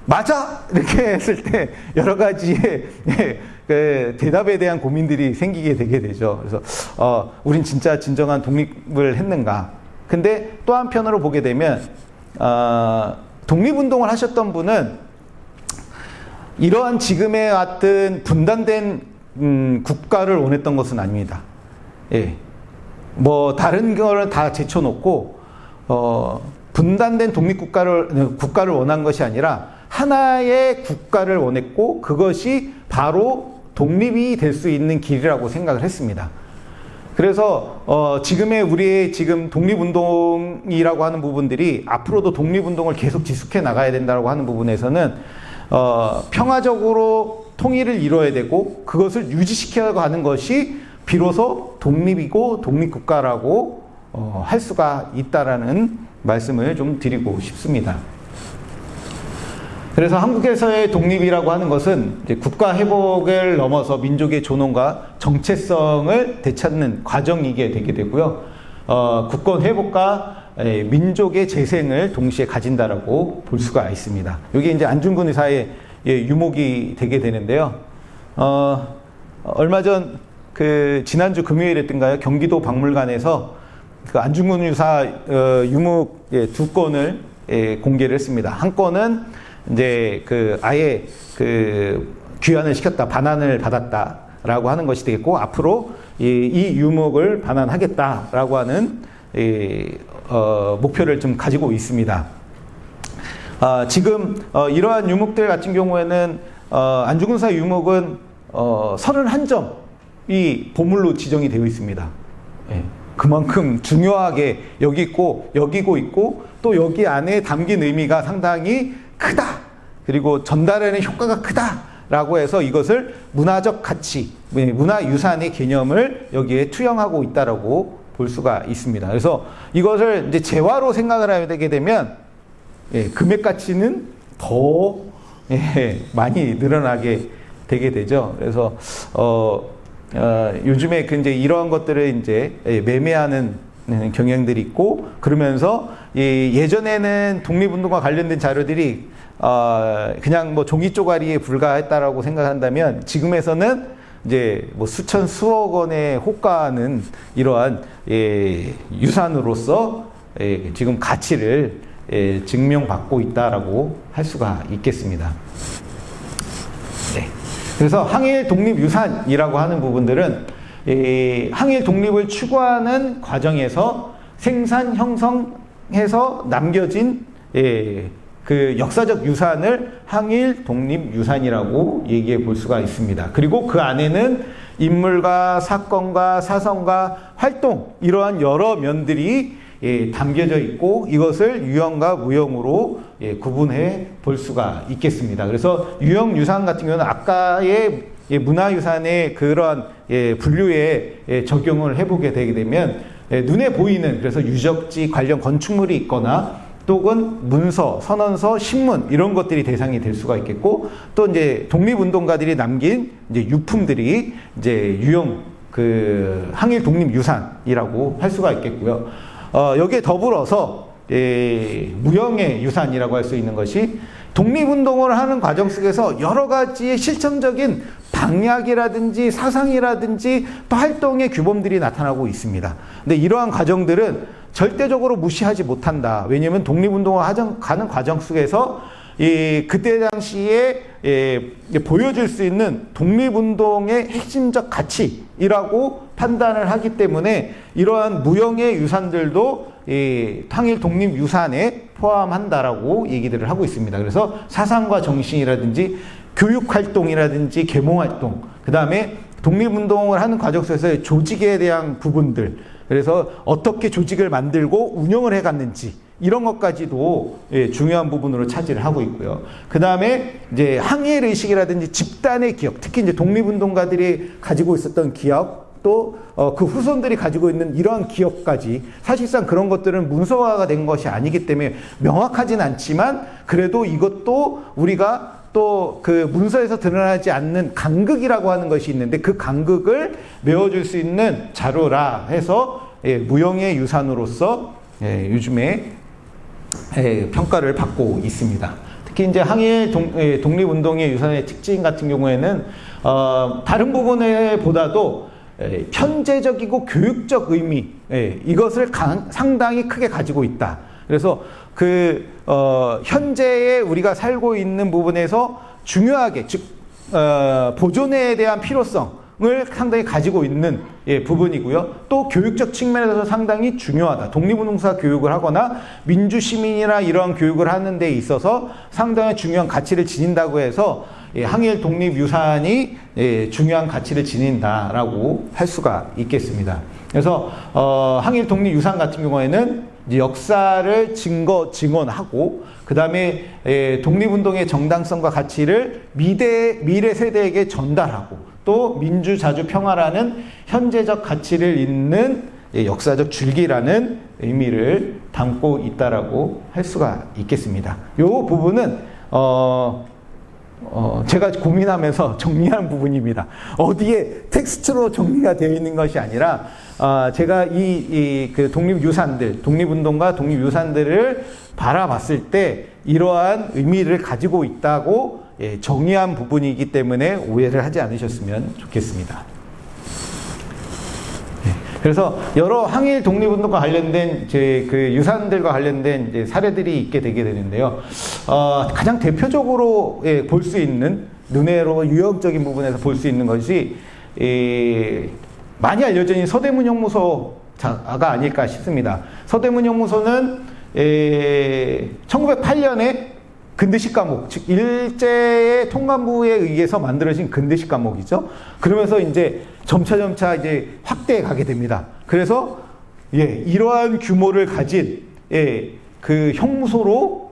맞아? 이렇게 했을 때 여러 가지의 대답에 대한 고민들이 생기게 되게 되죠. 그래서 우린 진짜 진정한 독립을 했는가? 근데 또 한편으로 보게 되면 독립운동을 하셨던 분은 이러한 지금의 같은 분단된 국가를 원했던 것은 아닙니다. 예. 뭐 다른 거를 다 제쳐놓고 분단된 국가를 원한 것이 아니라 하나의 국가를 원했고, 그것이 바로 독립이 될 수 있는 길이라고 생각을 했습니다. 그래서 지금의 우리의 지금 독립운동이라고 하는 부분들이 앞으로도 독립운동을 계속 지속해 나가야 된다고 하는 부분에서는 평화적으로 통일을 이뤄야 되고, 그것을 유지시켜 가는 것이 비로소 독립이고 독립국가라고 할 수가 있다라는 말씀을 좀 드리고 싶습니다. 그래서 한국에서의 독립이라고 하는 것은 이제 국가 회복을 넘어서 민족의 존엄과 정체성을 되찾는 과정이게 되게 되고요. 국권 회복과 민족의 재생을 동시에 가진다라고 볼 수가 있습니다. 이게 이제 안중근 의사의 유목이 되게 되는데요. 얼마 전 지난주 금요일이었던가요? 경기도 박물관에서 그 안중근 의사 유목 두 건을 공개를 했습니다. 한 건은 이제 아예 귀환을 시켰다, 반환을 받았다라고 하는 것이 되겠고, 앞으로 이 유목을 반환하겠다라고 하는 목표를 좀 가지고 있습니다. 지금 이러한 유목들 같은 경우에는 안중근 의사 유목은 31점이 보물로 지정이 되어 있습니다. 그만큼 중요하게 여기고 있고 또 여기 안에 담긴 의미가 상당히 크다. 그리고 전달하는 효과가 크다라고 해서 이것을 문화적 가치, 문화유산의 개념을 여기에 투영하고 있다라고 볼 수가 있습니다. 그래서 이것을 이제 재화로 생각을 하게 되면 금액 가치는 더 많이 늘어나게 되게 되죠. 그래서 요즘에 이제 이러한 것들을 이제 매매하는 경향들이 있고, 그러면서 예전에는 독립운동과 관련된 자료들이 그냥 뭐 종이 쪼가리에 불과했다라고 생각한다면, 지금에서는 이제 뭐 수천 수억 원의 호가는 이러한 유산으로서 지금 가치를 증명받고 있다라고 할 수가 있겠습니다. 네. 그래서 항일 독립유산이라고 하는 부분들은 항일 독립을 추구하는 과정에서 생산 형성해서 남겨진 그 역사적 유산을 항일 독립유산이라고 얘기해 볼 수가 있습니다. 그리고 그 안에는 인물과 사건과 사성과 활동, 이러한 여러 면들이 담겨져 있고, 이것을 유형과 무형으로 구분해 볼 수가 있겠습니다. 그래서 유형 유산 같은 경우는 아까의 문화유산의 그러한 분류에 적용을 해보게 되게 되면, 눈에 보이는, 그래서 유적지 관련 건축물이 있거나 또는 문서, 선언서, 신문 이런 것들이 대상이 될 수가 있겠고, 또 이제 독립운동가들이 남긴 이제 유품들이 이제 유형 항일 독립유산이라고 할 수가 있겠고요. 여기에 더불어서 무형의 유산이라고 할 수 있는 것이 독립운동을 하는 과정 속에서 여러 가지의 실천적인 방향이라든지 사상이라든지 또 활동의 규범들이 나타나고 있습니다. 근데 이러한 과정들은 절대적으로 무시하지 못한다. 왜냐하면 독립운동을 가는 과정 속에서 그때 당시에 보여줄 수 있는 독립운동의 핵심적 가치이라고 판단을 하기 때문에 이러한 무형의 유산들도 항일 독립유산에 포함한다라고 얘기들을 하고 있습니다. 그래서 사상과 정신이라든지 교육활동이라든지 계몽활동, 그 다음에 독립운동을 하는 과정 속에서의 조직에 대한 부분들, 그래서 어떻게 조직을 만들고 운영을 해갔는지 이런 것까지도 중요한 부분으로 차지를 하고 있고요. 그 다음에 이제 항일 의식이라든지 집단의 기억, 특히 이제 독립운동가들이 가지고 있었던 기억, 또 그 후손들이 가지고 있는 이러한 기억까지, 사실상 그런 것들은 문서화가 된 것이 아니기 때문에 명확하진 않지만, 그래도 이것도 우리가 또 그 문서에서 드러나지 않는 간극이라고 하는 것이 있는데, 그 간극을 메워줄 수 있는 자료라 해서 무형의 유산으로서 요즘에 평가를 받고 있습니다. 특히 이제 항일 독립운동의 유산의 특징 같은 경우에는 다른 부분보다도 현재적이고 교육적 의미, 이것을 상당히 크게 가지고 있다. 그래서 현재에 우리가 살고 있는 부분에서 중요하게, 즉 보존에 대한 필요성을 상당히 가지고 있는 부분이고요. 또 교육적 측면에서 상당히 중요하다. 독립운동사 교육을 하거나 민주시민이나 이런 교육을 하는 데 있어서 상당히 중요한 가치를 지닌다고 해서 항일 독립유산이 중요한 가치를 지닌다라고 할 수가 있겠습니다. 그래서 항일 독립유산 같은 경우에는 이제 역사를 증언하고, 그 다음에 독립운동의 정당성과 가치를 미래 세대에게 전달하고, 또 민주, 자주, 평화라는 현재적 가치를 잇는 역사적 줄기라는 의미를 담고 있다라고 할 수가 있겠습니다. 이 부분은 제가 고민하면서 정리한 부분입니다. 어디에 텍스트로 정리가 되어 있는 것이 아니라, 제가 그 독립유산들, 독립운동가 독립유산들을 바라봤을 때 이러한 의미를 가지고 있다고 정의한 부분이기 때문에 오해를 하지 않으셨으면 좋겠습니다. 그래서 여러 항일 독립운동과 관련된 그 유산들과 관련된 사례들이 있게 되게 되는데요. 가장 대표적으로 볼 수 있는, 눈으로 유형적인 부분에서 볼 수 있는 것이 많이 알려져 있는 서대문 형무소가 아닐까 싶습니다. 서대문 형무소는 1908년에 근대식 과목, 즉 일제의 통감부에 의해서 만들어진 근대식 과목이죠. 그러면서 이제 점차 이제 확대해 가게 됩니다. 그래서 이러한 규모를 가진 그 형무소로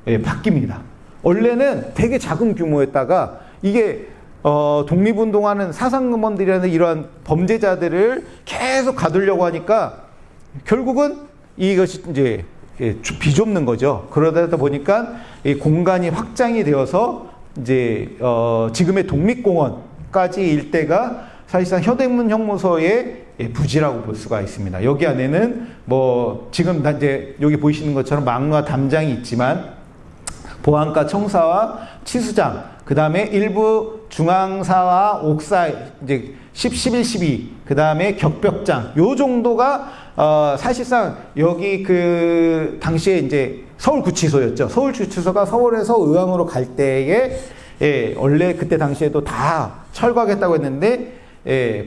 바뀝니다. 원래는 되게 작은 규모였다가 이게 독립운동하는 사상금원들이라는 이러한 범죄자들을 계속 가두려고 하니까 결국은 이것이 이제 비좁는 거죠. 그러다 보니까 이 공간이 확장이 되어서 이제 지금의 독립공원까지 일대가 사실상 서대문 형무소의 부지라고 볼 수가 있습니다. 여기 안에는 뭐 지금 이제 여기 보이시는 것처럼 막루와 담장이 있지만 보안과 청사와 치수장, 그 다음에 일부 중앙사와 옥사, 이제 10, 11, 12, 그 다음에 격벽장, 요 정도가 사실상 여기 그 당시에 이제 서울구치소였죠. 서울구치소가 서울에서 의왕으로 갈 때에 원래 그때 당시에도 다 철거하겠다고 했는데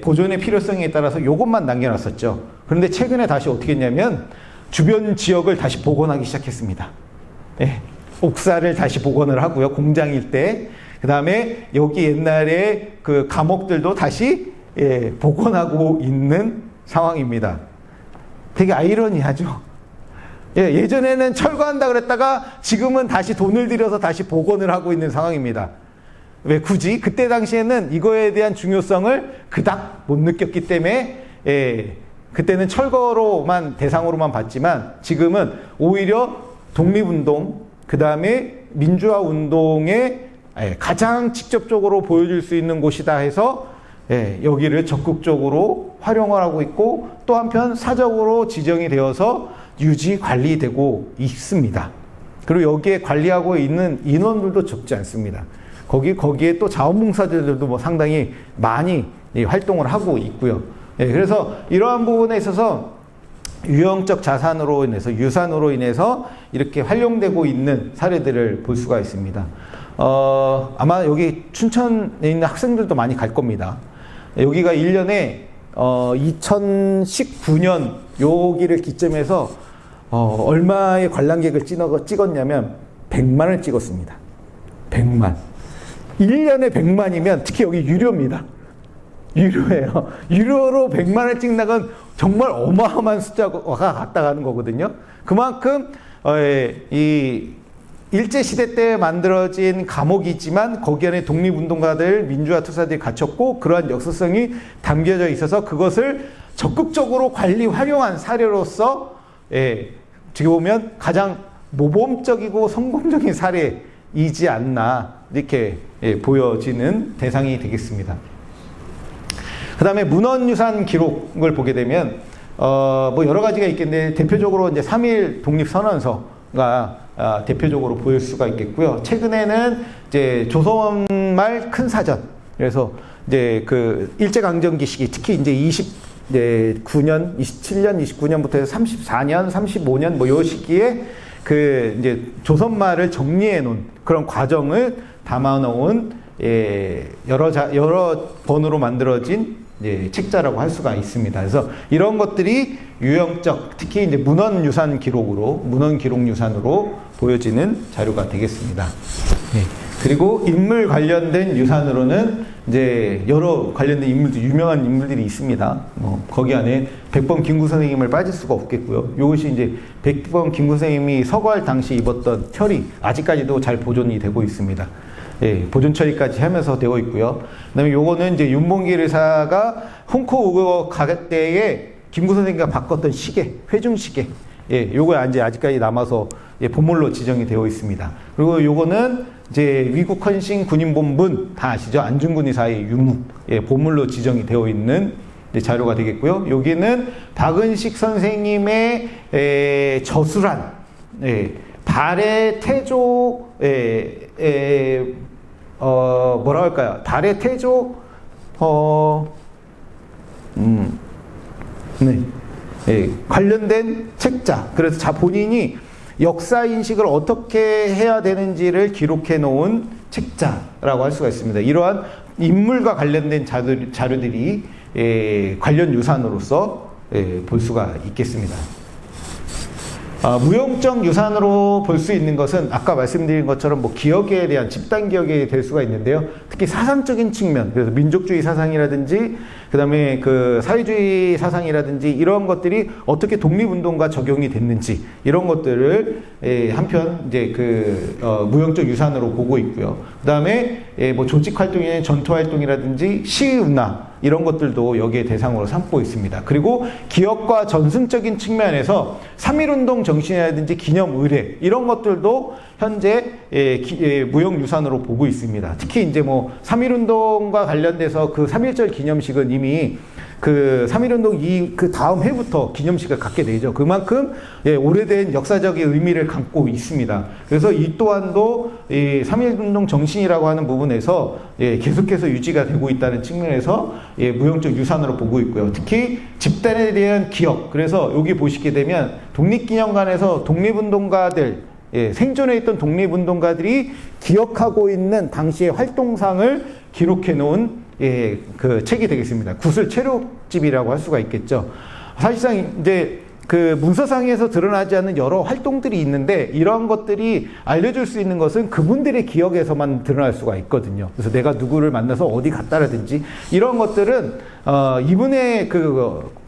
보존의 필요성에 따라서 요것만 남겨놨었죠. 그런데 최근에 다시 어떻게 했냐면 주변 지역을 다시 복원하기 시작했습니다. 옥사를 다시 복원을 하고요. 공장 일대. 그 다음에 여기 옛날에 그 감옥들도 다시 복원하고 있는 상황입니다. 되게 아이러니하죠. 예전에는 철거한다 그랬다가 지금은 다시 돈을 들여서 다시 복원을 하고 있는 상황입니다. 왜 굳이? 그때 당시에는 이거에 대한 중요성을 그닥 못 느꼈기 때문에 그때는 철거로만 대상으로만 봤지만 지금은 오히려 독립운동, 그 다음에 민주화운동에 가장 직접적으로 보여줄 수 있는 곳이다 해서 여기를 적극적으로 활용을 하고 있고 또 한편 사적으로 지정이 되어서 유지 관리되고 있습니다. 그리고 여기에 관리하고 있는 인원들도 적지 않습니다. 거기에 또 자원봉사자들도 뭐 상당히 많이 활동을 하고 있고요. 그래서 이러한 부분에 있어서 유형적 자산으로 인해서, 유산으로 인해서 이렇게 활용되고 있는 사례들을 볼 수가 있습니다. 아마 여기 춘천에 있는 학생들도 많이 갈 겁니다. 여기가 1년에 2019년 여기를 기점해서 얼마의 관람객을 찍었냐면 100만을 찍었습니다. 100만. 1년에 100만이면 특히 여기 유료입니다. 유료예요. 유료로 100만을 찍는 건 정말 어마어마한 숫자가 갔다 가는 거거든요. 그만큼 이 일제시대 때 만들어진 감옥이지만 거기 안에 독립운동가들, 민주화 투사들이 갇혔고 그러한 역사성이 담겨져 있어서 그것을 적극적으로 관리, 활용한 사례로서 어떻게 보면 가장 모범적이고 성공적인 사례이지 않나 이렇게 보여지는 대상이 되겠습니다. 그 다음에 문헌유산 기록을 보게 되면 뭐 여러 가지가 있겠는데 대표적으로 이제 3.1 독립선언서가 대표적으로 보일 수가 있겠고요. 최근에는 이제 조선 말 큰 사전, 그래서 이제 그 일제강점기 시기, 특히 이제 29년, 27년, 29년부터 해서 34년, 35년 뭐 요 시기에 그 이제 조선말을 정리해 놓은 그런 과정을 담아 놓은 여러 번으로 만들어진 책자라고 할 수가 있습니다. 그래서 이런 것들이 유형적, 특히 이제 문헌유산 기록으로, 문헌기록유산으로 보여지는 자료가 되겠습니다. 그리고 인물 관련된 유산으로는 이제 여러 관련된 인물들, 유명한 인물들이 있습니다. 거기 안에 백범 김구 선생님을 빠질 수가 없겠고요. 이것이 이제 백범 김구 선생님이 서거할 당시 입었던 혈이 아직까지도 잘 보존이 되고 있습니다. 보존 처리까지 하면서 되어 있고요. 그 다음에 요거는 이제 윤봉길 의사가 홍콩 우거 갈 때에 김구 선생님과 바꿨던 시계, 회중시계. 예, 요거 이제 아직까지 남아서 예, 보물로 지정이 되어 있습니다. 그리고 요거는 이제 위국 헌신 군인본분 다 아시죠? 안중근 의사의 유무 예, 보물로 지정이 되어 있는 자료가 되겠고요. 여기는 박은식 선생님의 저술한 달의 태조 뭐라 할까요? 달의 태조 관련된 책자. 그래서 본인이 역사 인식을 어떻게 해야 되는지를 기록해 놓은 책자라고 할 수가 있습니다. 이러한 인물과 관련된 자료들이 관련 유산으로서 볼 수가 있겠습니다. 무용적 유산으로 볼 수 있는 것은 아까 말씀드린 것처럼 뭐 기억에 대한 집단 기억이 될 수가 있는데요. 특히 사상적인 측면, 그래서 민족주의 사상이라든지 그다음에 그 사회주의 사상이라든지 이런 것들이 어떻게 독립운동과 적용이 됐는지 이런 것들을 한편 이제 무용적 유산으로 보고 있고요. 그다음에 뭐 조직 활동이나 전투 활동이라든지 시문화 이런 것들도 여기에 대상으로 삼고 있습니다. 그리고 기억과 전승적인 측면에서 3.1운동 정신이라든지 기념 의례 이런 것들도 현재 무형유산으로 보고 있습니다. 특히 이제 뭐 3.1운동과 관련돼서 그 3.1절 기념식은 이미 그 3.1운동 그 다음 해부터 기념식을 갖게 되죠. 그만큼 오래된 역사적인 의미를 갖고 있습니다. 그래서 이 또한도 3.1운동 정신이라고 하는 부분에서 계속해서 유지가 되고 있다는 측면에서 무형적 유산으로 보고 있고요. 특히 집단에 대한 기억. 그래서 여기 보시게 되면 독립기념관에서 독립운동가들 생존해 있던 독립운동가들이 기억하고 있는 당시의 활동상을 기록해 놓은 그 책이 되겠습니다. 구슬 체록집이라고 할 수가 있겠죠. 사실상 이제 그 문서상에서 드러나지 않는 여러 활동들이 있는데 이러한 것들이 알려줄 수 있는 것은 그분들의 기억에서만 드러날 수가 있거든요. 그래서 내가 누구를 만나서 어디 갔다라든지 이런 것들은 이분의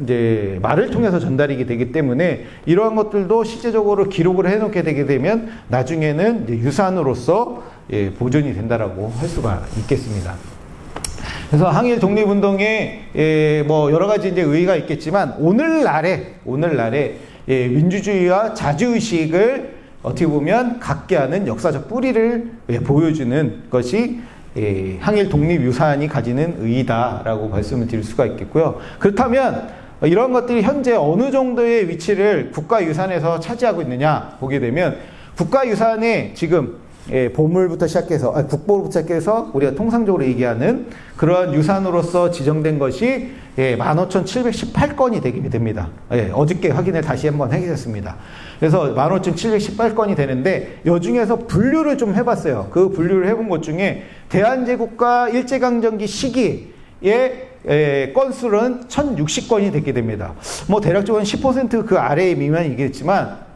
이제 말을 통해서 전달이 되기 때문에 이러한 것들도 실제적으로 기록을 해놓게 되게 되면 나중에는 이제 유산으로서 보존이 된다라고 할 수가 있겠습니다. 그래서 항일 독립운동에 뭐 여러 가지 이제 의의가 있겠지만 오늘날에 민주주의와 자주의식을 어떻게 보면 갖게 하는 역사적 뿌리를 보여주는 것이 항일 독립유산이 가지는 의의다라고 말씀을 드릴 수가 있겠고요. 그렇다면 이런 것들이 현재 어느 정도의 위치를 국가유산에서 차지하고 있느냐 보게 되면 국가유산에 지금 보물부터 시작해서 국보부터 시작해서 우리가 통상적으로 얘기하는 그러한 유산으로서 지정된 것이 15,718건이 되게 됩니다. 어저께 확인을 다시 한번 해주셨습니다. 그래서 15,718건이 되는데 이 중에서 분류를 좀 해봤어요. 그 분류를 해본 것 중에 대한제국과 일제강점기 시기에 건수는 1,060건이 되게 됩니다. 뭐 대략적으로 10% 그 아래 미만이겠지만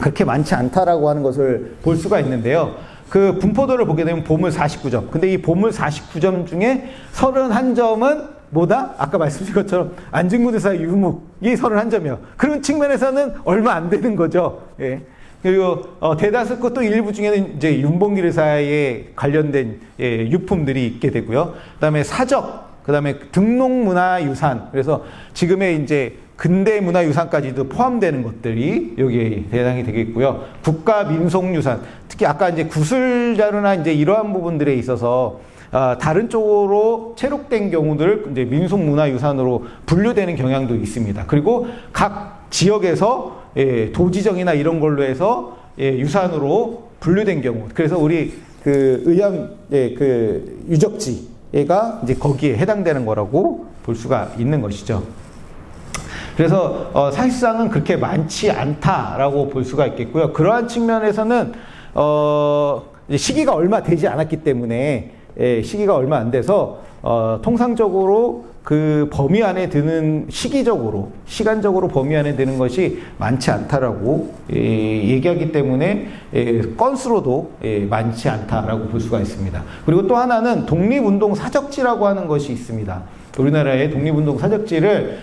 그렇게 많지 않다라고 하는 것을 볼 수가 있는데요. 그 분포도를 보게 되면 보물 49점. 근데 이 보물 49점 중에 31점은 뭐다? 아까 말씀드린 것처럼 안중근 의사의 유묵이 31점이요. 그런 측면에서는 얼마 안 되는 거죠. 그리고 대다수 또 일부 중에는 이제 윤봉길 의사에 관련된 유품들이 있게 되고요. 그다음에 사적, 그다음에 등록문화유산. 그래서 지금의 이제 근대문화유산까지도 포함되는 것들이 여기에 해당이 되겠고요. 국가민속유산, 특히 아까 이제 구슬자료나 이제 이러한 부분들에 있어서 다른 쪽으로 체록된 경우들 이제 민속문화유산으로 분류되는 경향도 있습니다. 그리고 각 지역에서 도지정이나 이런 걸로 해서 유산으로 분류된 경우, 그래서 우리 그 의암 그 유적지가 이제 거기에 해당되는 거라고 볼 수가 있는 것이죠. 그래서 사실상은 그렇게 많지 않다라고 볼 수가 있겠고요. 그러한 측면에서는 시기가 얼마 되지 않았기 때문에 시기가 얼마 안 돼서 통상적으로 그 범위 안에 드는 시간적으로 범위 안에 드는 것이 많지 않다라고 얘기하기 때문에 건수로도 많지 않다라고 볼 수가 있습니다. 그리고 또 하나는 독립운동 사적지라고 하는 것이 있습니다. 우리나라의 독립운동 사적지를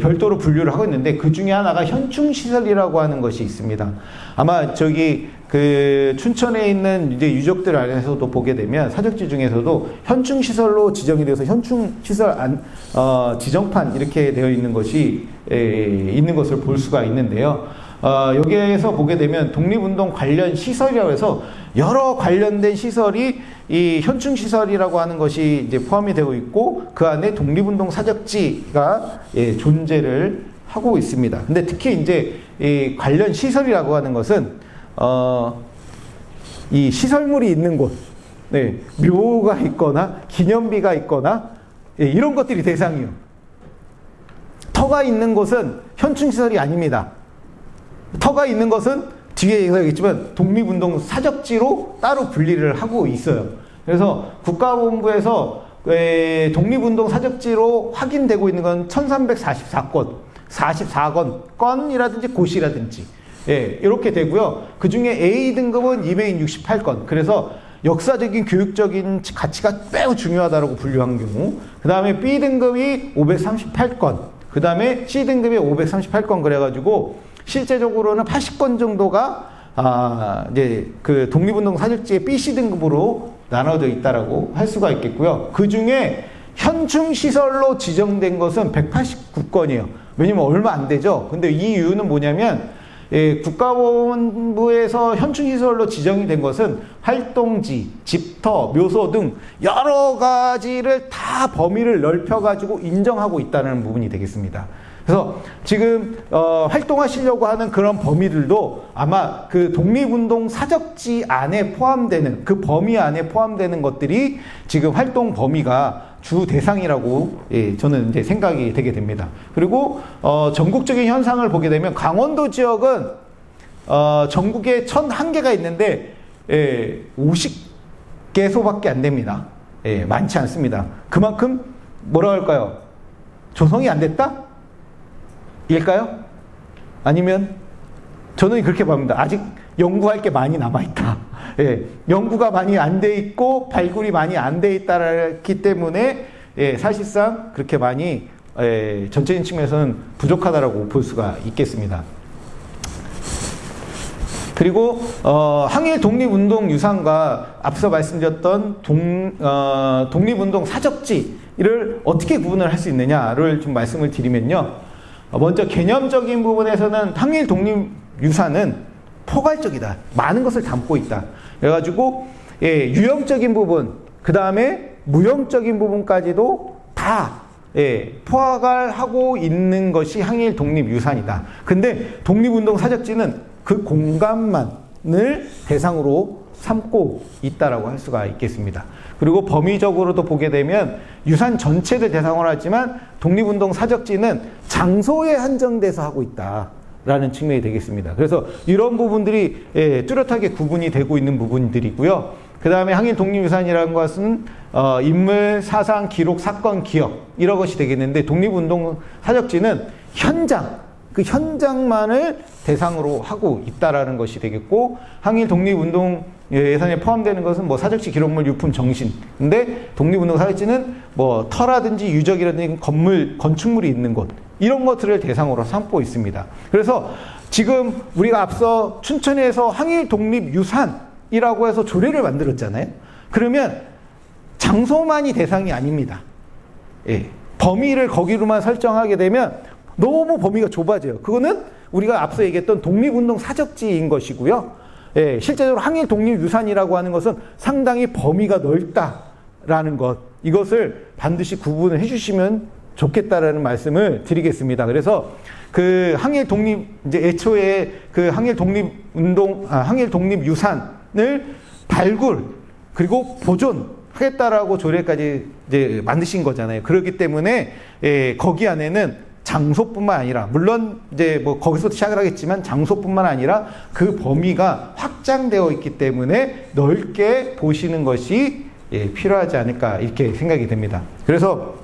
별도로 분류를 하고 있는데 그 중에 하나가 현충시설이라고 하는 것이 있습니다. 아마 저기 그 춘천에 있는 이제 유적들 안에서도 보게 되면 사적지 중에서도 현충 시설로 지정이 돼서 현충 시설 지정판 이렇게 되어 있는 것이 있는 것을 볼 수가 있는데요. 여기에서 보게 되면 독립운동 관련 시설이라고 해서 여러 관련된 시설이 이 현충 시설이라고 하는 것이 이제 포함이 되고 있고 그 안에 독립운동 사적지가 존재를 하고 있습니다. 근데 특히 이제 이 관련 시설이라고 하는 것은 이 시설물이 있는 곳, 묘가 있거나 기념비가 있거나 이런 것들이 대상이요. 터가 있는 곳은 현충시설이 아닙니다. 터가 있는 것은 뒤에 얘기하겠지만 독립운동 사적지로 따로 분리를 하고 있어요. 그래서 국가본부에서 독립운동 사적지로 확인되고 있는 건 1344건, 44건이라든지 고시라든지 이렇게 되고요. 그 중에 A 등급은 268건. 그래서 역사적인 교육적인 가치가 매우 중요하다고 분류한 경우, 그 다음에 B 등급이 538건, 그 다음에 C 등급이 538건 그래가지고 실제적으로는 80건 정도가 이제 그 독립운동 사적지의 BC 등급으로 나눠져 있다라고 할 수가 있겠고요. 그 중에 현충 시설로 지정된 것은 189건이에요. 왜냐면 얼마 안 되죠. 근데 이 이유는 뭐냐면 국가본부에서 현충시설로 지정이 된 것은 활동지, 집터, 묘소 등 여러 가지를 다 범위를 넓혀가지고 인정하고 있다는 부분이 되겠습니다. 그래서 지금 활동하시려고 하는 그런 범위들도 아마 그 독립운동 사적지 안에 포함되는 그 범위 안에 포함되는 것들이 지금 활동 범위가 주 대상이라고 저는 이제 생각이 되게 됩니다. 그리고 전국적인 현상을 보게 되면 강원도 지역은 전국에 1,001개가 있는데 50개소밖에 안 됩니다. 많지 않습니다. 그만큼 뭐라 할까요? 조성이 안 됐다? 일까요? 아니면 저는 그렇게 봅니다. 아직 연구할 게 많이 남아있다. 연구가 많이 안 돼 있고 발굴이 많이 안 돼 있다기 때문에 사실상 그렇게 많이 전체적인 측면에서는 부족하다라고 볼 수가 있겠습니다. 그리고 항일 독립운동 유산과 앞서 말씀드렸던 독립운동 사적지를 어떻게 구분을 할 수 있느냐를 좀 말씀을 드리면요. 먼저 개념적인 부분에서는 항일 독립유산은 포괄적이다. 많은 것을 담고 있다. 그래가지고 유형적인 부분, 그 다음에 무형적인 부분까지도 다 포괄을 하고 있는 것이 항일 독립유산이다. 근데 독립운동 사적지는 그 공간만을 대상으로 삼고 있다라고 할 수가 있겠습니다. 그리고 범위적으로도 보게 되면 유산 전체를 대상으로 하지만 독립운동 사적지는 장소에 한정돼서 하고 있다라는 측면이 되겠습니다. 그래서 이런 부분들이 뚜렷하게 구분이 되고 있는 부분들이고요. 그 다음에 항일 독립유산이라는 것은 인물, 사상, 기록, 사건, 기억 이런 것이 되겠는데 독립운동 사적지는 현장, 그 현장만을 대상으로 하고 있다라는 것이 되겠고 항일 독립운동 예산에 포함되는 것은 뭐 사적지 기록물 유품 정신. 근데 독립운동 사적지는 뭐 터라든지 유적이라든지 건물, 건축물이 있는 곳 이런 것들을 대상으로 삼고 있습니다. 그래서 지금 우리가 앞서 춘천에서 항일 독립유산이라고 해서 조례를 만들었잖아요. 그러면 장소만이 대상이 아닙니다. 범위를 거기로만 설정하게 되면 너무 범위가 좁아져요. 그거는 우리가 앞서 얘기했던 독립운동 사적지인 것이고요. 실제적으로 항일 독립유산이라고 하는 것은 상당히 범위가 넓다라는 것, 이것을 반드시 구분을 해주시면 좋겠다라는 말씀을 드리겠습니다. 그래서 그 항일 독립, 이제 애초에 그 항일 독립유산을 발굴, 그리고 보존하겠다라고 조례까지 이제 만드신 거잖아요. 그렇기 때문에 거기 안에는 장소뿐만 아니라, 물론 이제 뭐 거기서 시작을 하겠지만 장소뿐만 아니라 그 범위가 확장되어 있기 때문에 넓게 보시는 것이 필요하지 않을까 이렇게 생각이 됩니다. 그래서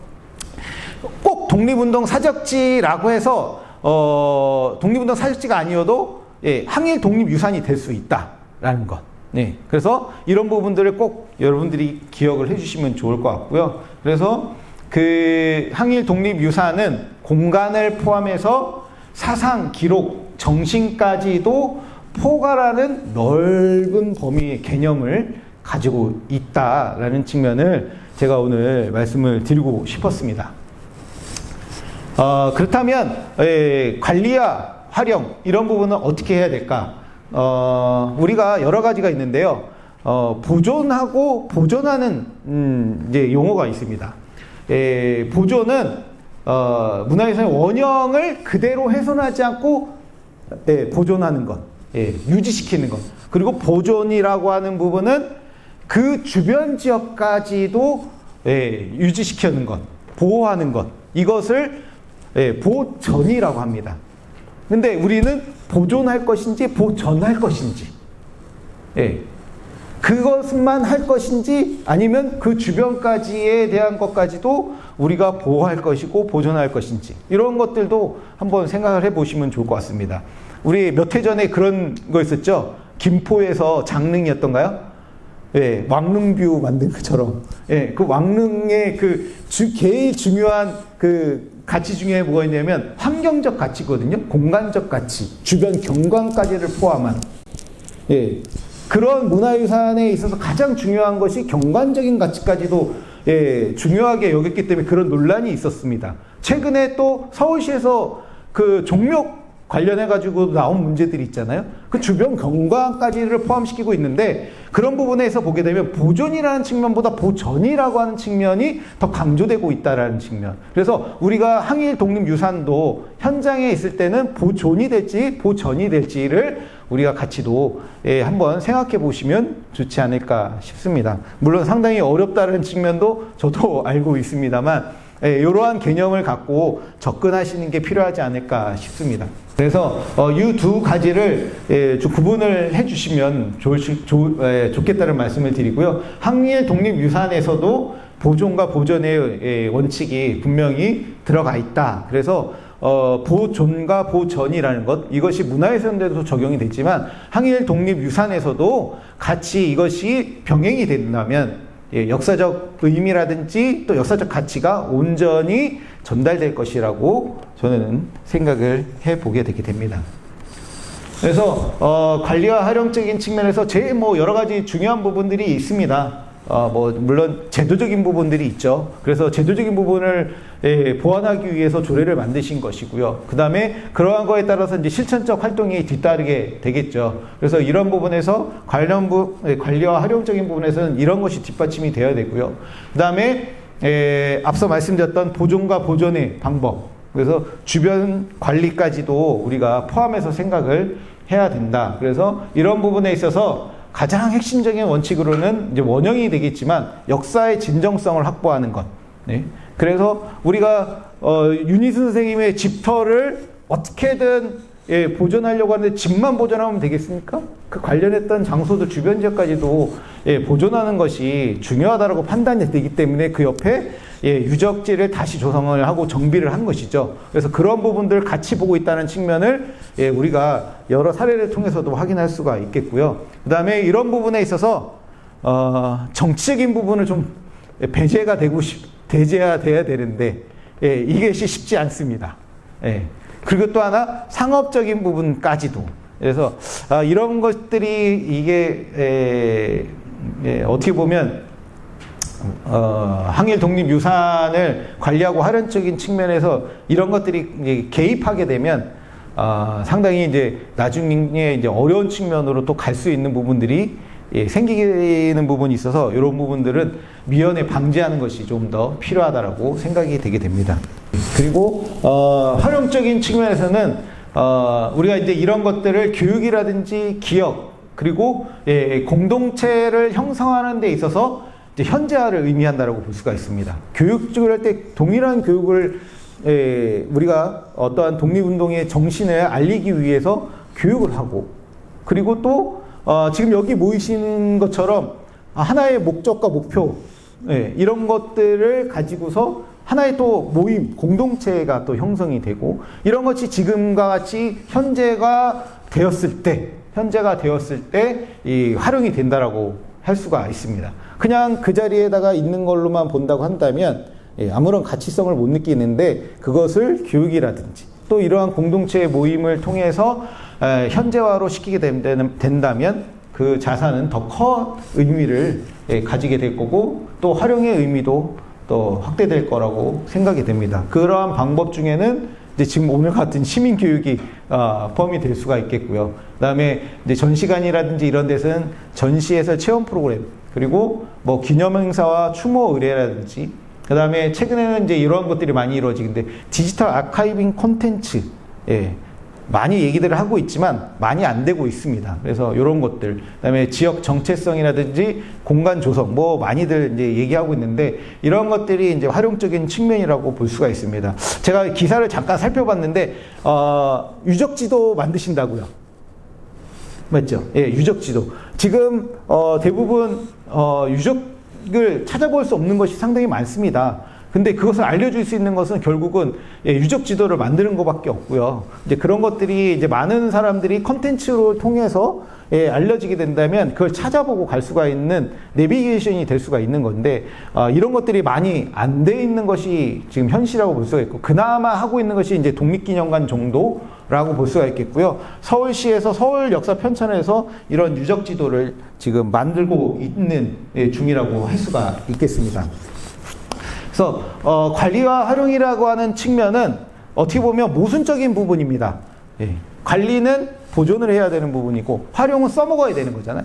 꼭 독립운동 사적지라고 해서 독립운동 사적지가 아니어도 항일 독립유산이 될 수 있다라는 것. 그래서 이런 부분들을 꼭 여러분들이 기억을 해주시면 좋을 것 같고요. 그래서 그 항일 독립유산은 공간을 포함해서 사상, 기록, 정신까지도 포가라는 넓은 범위의 개념을 가지고 있다라는 측면을 제가 오늘 말씀을 드리고 싶었습니다. 그렇다면 관리와 활용 이런 부분은 어떻게 해야 될까? 우리가 여러 가지가 있는데요. 보존하고 보존하는 이제 용어가 있습니다. 보존은 문화유산의 원형을 그대로 훼손하지 않고 보존하는 것, 유지시키는 것. 그리고 보존이라고 하는 부분은 그 주변 지역까지도 유지시키는 것, 보호하는 것. 이것을 보전이라고 합니다. 근데 우리는 보존할 것인지 보전할 것인지, 그것만 할 것인지 아니면 그 주변까지에 대한 것까지도 우리가 보호할 것이고 보존할 것인지, 이런 것들도 한번 생각을 해보시면 좋을 것 같습니다. 우리 몇 해 전에 그런 거 있었죠? 김포에서 장릉이었던가요? 왕릉뷰 만든 것처럼. 그 왕릉의 제일 중요한 가치 중에 뭐가 있냐면 환경적 가치거든요. 공간적 가치, 주변 경관까지를 포함한. 그런 문화유산에 있어서 가장 중요한 것이 경관적인 가치까지도 중요하게 여겼기 때문에 그런 논란이 있었습니다. 최근에 또 서울시에서 종묘 관련해가지고 나온 문제들이 있잖아요. 그 주변 경관까지를 포함시키고 있는데, 그런 부분에서 보게 되면 보존이라는 측면보다 보전이라고 하는 측면이 더 강조되고 있다라는 측면. 그래서 우리가 항일 독립유산도 현장에 있을 때는 보존이 될지 보전이 될지를 우리가 같이도 한번 생각해 보시면 좋지 않을까 싶습니다. 물론 상당히 어렵다는 측면도 저도 알고 있습니다만, 이러한 개념을 갖고 접근하시는 게 필요하지 않을까 싶습니다. 그래서 이 두 가지를 좀 구분을 해주시면 좋겠다는 말씀을 드리고요. 항일 독립유산에서도 보존과 보전의 원칙이 분명히 들어가 있다. 그래서 보존과 보전이라는 것, 이것이 문화유산에도 적용이 됐지만 항일 독립유산에서도 같이 이것이 병행이 된다면 역사적 의미라든지 또 역사적 가치가 온전히 전달될 것이라고 저는 생각을 해보게 되게 됩니다. 그래서 관리와 활용적인 측면에서 제일 여러 가지 중요한 부분들이 있습니다. 물론 제도적인 부분들이 있죠. 그래서 제도적인 부분을 보완하기 위해서 조례를 만드신 것이고요. 그 다음에 그러한 거에 따라서 이제 실천적 활동이 뒤따르게 되겠죠. 그래서 이런 부분에서 관리와 활용적인 부분에서는 이런 것이 뒷받침이 되어야 되고요. 그 다음에 앞서 말씀드렸던 보존과 보존의 방법, 그래서 주변 관리까지도 우리가 포함해서 생각을 해야 된다. 그래서 이런 부분에 있어서 가장 핵심적인 원칙으로는 이제 원형이 되겠지만 역사의 진정성을 확보하는 것. 그래서 우리가 윤희순 선생님의 집터를 어떻게든 보존하려고 하는데 집만 보존하면 되겠습니까? 그 관련했던 장소도 주변 지역까지도 보존하는 것이 중요하다고 판단이 되기 때문에 그 옆에 유적지를 다시 조성을 하고 정비를 한 것이죠. 그래서 그런 부분들을 같이 보고 있다는 측면을 우리가 여러 사례를 통해서도 확인할 수가 있겠고요. 그 다음에 이런 부분에 있어서 정치적인 부분을 좀 배제가 돼야 되는데 이게 쉽지 않습니다. 그리고 또 하나 상업적인 부분까지도. 그래서 이런 것들이 이게 어떻게 보면 항일 독립유산을 관리하고 활용적인 측면에서 이런 것들이 개입하게 되면 상당히 이제 나중에 이제 어려운 측면으로 또 갈 수 있는 부분들이 생기는 부분이 있어서 이런 부분들은 미연에 방지하는 것이 좀 더 필요하다라고 생각이 되게 됩니다. 그리고 활용적인 측면에서는 우리가 이제 이런 것들을 교육이라든지 기업 그리고 공동체를 형성하는 데 있어서 이제 현재화를 의미한다라고 볼 수가 있습니다. 교육을 할 때 동일한 교육을 우리가 어떠한 독립운동의 정신을 알리기 위해서 교육을 하고, 그리고 또 지금 여기 모이시는 것처럼 하나의 목적과 목표 이런 것들을 가지고서 하나의 또 모임, 공동체가 또 형성이 되고, 이런 것이 지금과 같이 현재가 되었을 때 이 활용이 된다라고 할 수가 있습니다. 그냥 그 자리에다가 있는 걸로만 본다고 한다면 아무런 가치성을 못 느끼는데, 그것을 교육이라든지 또 이러한 공동체의 모임을 통해서 현재화로 시키게 된다면 그 자산은 더 커 의미를 가지게 될 거고 또 활용의 의미도 또 확대될 거라고 생각이 됩니다. 그러한 방법 중에는 이제 지금 오늘 같은 시민 교육이 포함이 될 수가 있겠고요. 그다음에 이제 전시관이라든지 이런 데서는 전시해설 체험 프로그램 그리고 뭐 기념행사와 추모 의뢰라든지 그다음에 최근에는 이제 이러한 것들이 많이 이루어지는데 디지털 아카이빙 콘텐츠 많이 얘기들을 하고 있지만 많이 안 되고 있습니다. 그래서 이런 것들, 그다음에 지역 정체성이라든지 공간 조성, 뭐 많이들 이제 얘기하고 있는데 이런 것들이 이제 활용적인 측면이라고 볼 수가 있습니다. 제가 기사를 잠깐 살펴봤는데 유적지도 만드신다고요. 맞죠? 예, 유적지도. 지금 대부분 유적을 찾아볼 수 없는 것이 상당히 많습니다. 근데 그것을 알려줄 수 있는 것은 결국은 유적 지도를 만드는 것밖에 없고요. 이제 그런 것들이 이제 많은 사람들이 컨텐츠로 통해서 알려지게 된다면 그걸 찾아보고 갈 수가 있는 내비게이션이 될 수가 있는 건데 이런 것들이 많이 안 돼 있는 것이 지금 현실이라고 볼 수가 있고 그나마 하고 있는 것이 이제 독립기념관 정도라고 볼 수가 있겠고요. 서울시에서 서울 역사 편찬에서 이런 유적 지도를 지금 만들고 있는 중이라고 할 수가 있겠습니다. 그래서 관리와 활용이라고 하는 측면은 어떻게 보면 모순적인 부분입니다. 관리는 보존을 해야 되는 부분이고 활용은 써먹어야 되는 거잖아요.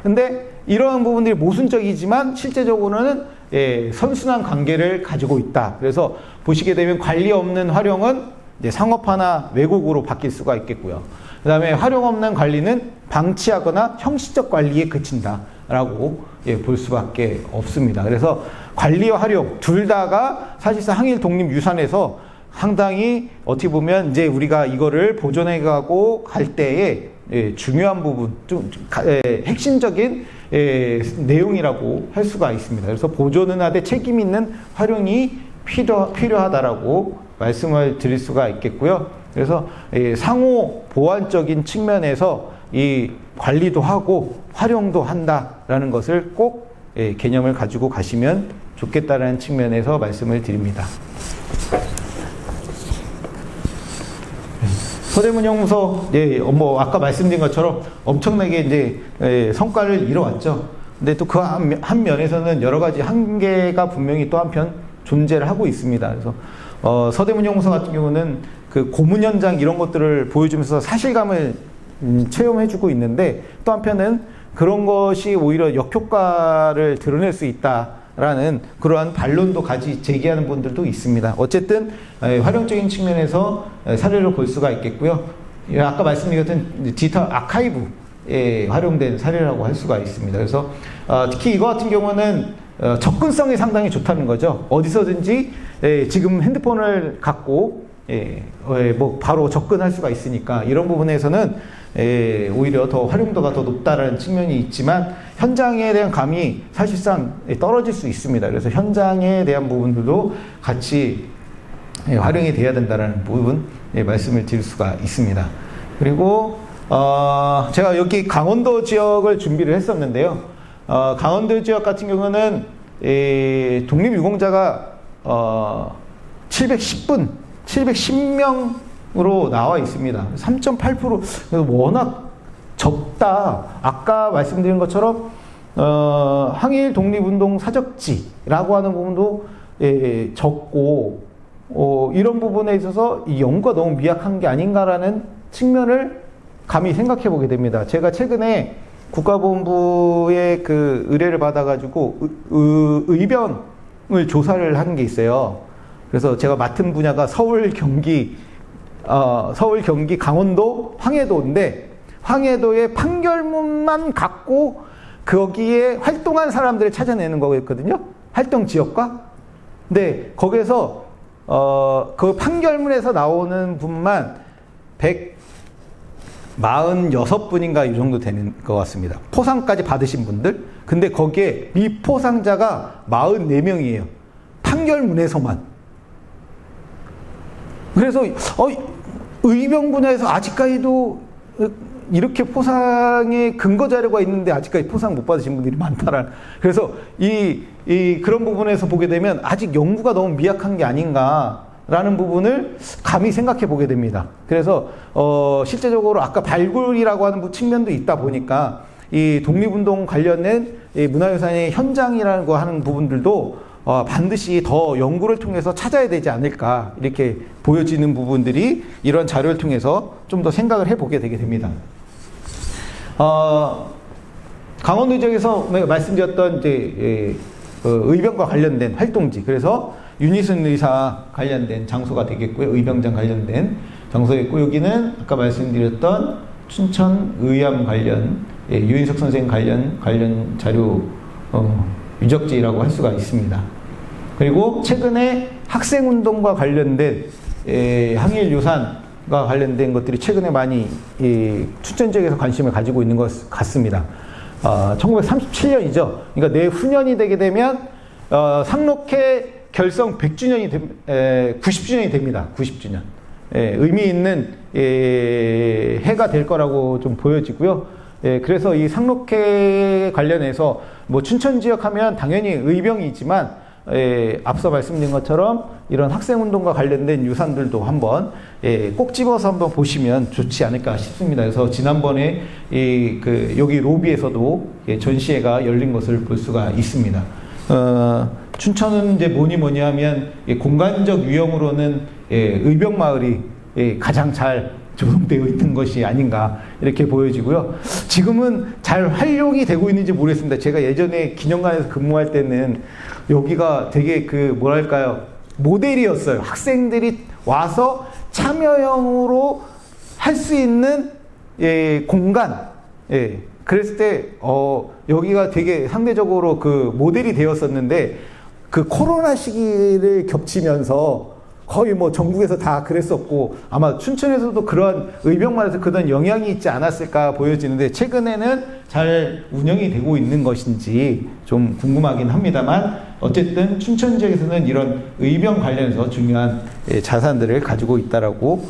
근데 이러한 부분들이 모순적이지만 실제적으로는 선순환 관계를 가지고 있다. 그래서 보시게 되면 관리 없는 활용은 이제 상업화나 왜곡으로 바뀔 수가 있겠고요. 그 다음에 활용 없는 관리는 방치하거나 형식적 관리에 그친다라고 볼 수밖에 없습니다. 그래서 관리와 활용 둘 다가 사실상 항일 독립유산에서 상당히 어떻게 보면 이제 우리가 이거를 보존해가고 갈 때에 중요한 부분, 좀 핵심적인 내용이라고 할 수가 있습니다. 그래서 보존은 하되 책임 있는 활용이 필요하다라고 말씀을 드릴 수가 있겠고요. 그래서 상호 보완적인 측면에서 이 관리도 하고 활용도 한다라는 것을 꼭 개념을 가지고 가시면 좋겠다라는 측면에서 말씀을 드립니다. 서대문형무소, 뭐 아까 말씀드린 것처럼 엄청나게 이제 성과를 이뤄왔죠. 근데 또 그 한 면에서는 여러 가지 한계가 분명히 또 한편 존재를 하고 있습니다. 그래서 서대문형무소 같은 경우는 그 고문 현장 이런 것들을 보여주면서 사실감을 체험해주고 있는데 또 한편은 그런 것이 오히려 역효과를 드러낼 수 있다라는 그러한 반론도 제기하는 분들도 있습니다. 어쨌든 활용적인 측면에서 사례를 볼 수가 있겠고요. 아까 말씀드렸던 디지털 아카이브에 활용된 사례라고 할 수가 있습니다. 그래서 특히 이거 같은 경우는 접근성이 상당히 좋다는 거죠. 어디서든지 지금 핸드폰을 갖고 뭐 바로 접근할 수가 있으니까 이런 부분에서는 오히려 더 활용도가 더 높다라는 측면이 있지만 현장에 대한 감이 사실상 떨어질 수 있습니다. 그래서 현장에 대한 부분들도 같이 활용이 돼야 된다는 부분 말씀을 드릴 수가 있습니다. 그리고 제가 여기 강원도 지역을 준비를 했었는데요. 강원도 지역 같은 경우는 독립유공자가 710명으로 나와 있습니다. 3.8%. 워낙 적다. 아까 말씀드린 것처럼 항일 독립운동 사적지라고 하는 부분도 적고 이런 부분에 있어서 이 연구가 너무 미약한 게 아닌가라는 측면을 감히 생각해 보게 됩니다. 제가 최근에 국가보훈부의 그 의뢰를 받아가지고 의병을 조사를 하는 게 있어요. 그래서 제가 맡은 분야가 서울, 경기, 강원도, 황해도인데 황해도의 판결문만 갖고 거기에 활동한 사람들을 찾아내는 거였거든요. 활동 지역과. 근데 거기에서 그 판결문에서 나오는 분만 146분인가 이 정도 되는 것 같습니다. 포상까지 받으신 분들. 근데 거기에 미포상자가 44명이에요. 판결문에서만. 그래서 의병 분야에서 아직까지도 이렇게 포상의 근거 자료가 있는데 아직까지 포상 못 받으신 분들이 많다라는. 그래서 그런 부분에서 보게 되면 아직 연구가 너무 미약한 게 아닌가 라는 부분을 감히 생각해 보게 됩니다. 그래서 실제적으로 아까 발굴이라고 하는 측면도 있다 보니까 이 독립운동 관련된 이 문화유산의 현장이라는 거 하는 부분들도 반드시 더 연구를 통해서 찾아야 되지 않을까 이렇게 보여지는 부분들이 이런 자료를 통해서 좀 더 생각을 해보게 되게 됩니다. 강원도 지역에서 말씀드렸던 이제 의병과 관련된 활동지, 그래서 윤희순 의사 관련된 장소가 되겠고요. 의병장 관련된 장소였고, 여기는 아까 말씀드렸던 춘천 의암 관련 유인석 선생 관련 자료 유적지라고 할 수가 있습니다. 그리고 최근에 학생운동과 관련된 항일 유산과 관련된 것들이 최근에 많이 춘천 지역에서 관심을 가지고 있는 것 같습니다. 1937년이죠. 그러니까 내후년이 되게 되면 상록회 결성 100주년이 90주년이 됩니다. 90주년. 의미 있는 해가 될 거라고 좀 보여지고요. 그래서 이 상록회 관련해서 뭐 춘천 지역 하면 당연히 의병이지만 앞서 말씀드린 것처럼 이런 학생운동과 관련된 유산들도 한번 꼭 집어서 한번 보시면 좋지 않을까 싶습니다. 그래서 지난번에 여기 로비에서도 전시회가 열린 것을 볼 수가 있습니다. 춘천은 이제 뭐니 하면 공간적 유형으로는 의병마을이 가장 잘 조성되어 있는 것이 아닌가 이렇게 보여지고요. 지금은 잘 활용이 되고 있는지 모르겠습니다. 제가 예전에 기념관에서 근무할 때는 여기가 되게 뭐랄까요, 모델이었어요. 학생들이 와서 참여형으로 할 수 있는 공간. 그랬을 때 여기가 되게 상대적으로 모델이 되었었는데, 코로나 시기를 겹치면서 거의 뭐 전국에서 다 그랬었고, 아마 춘천에서도 그런 의병만에서 그런 영향이 있지 않았을까 보여지는데, 최근에는 잘 운영이 되고 있는 것인지 좀 궁금하긴 합니다만, 어쨌든 춘천 지역에서는 이런 의병 관련해서 중요한 자산들을 가지고 있다라고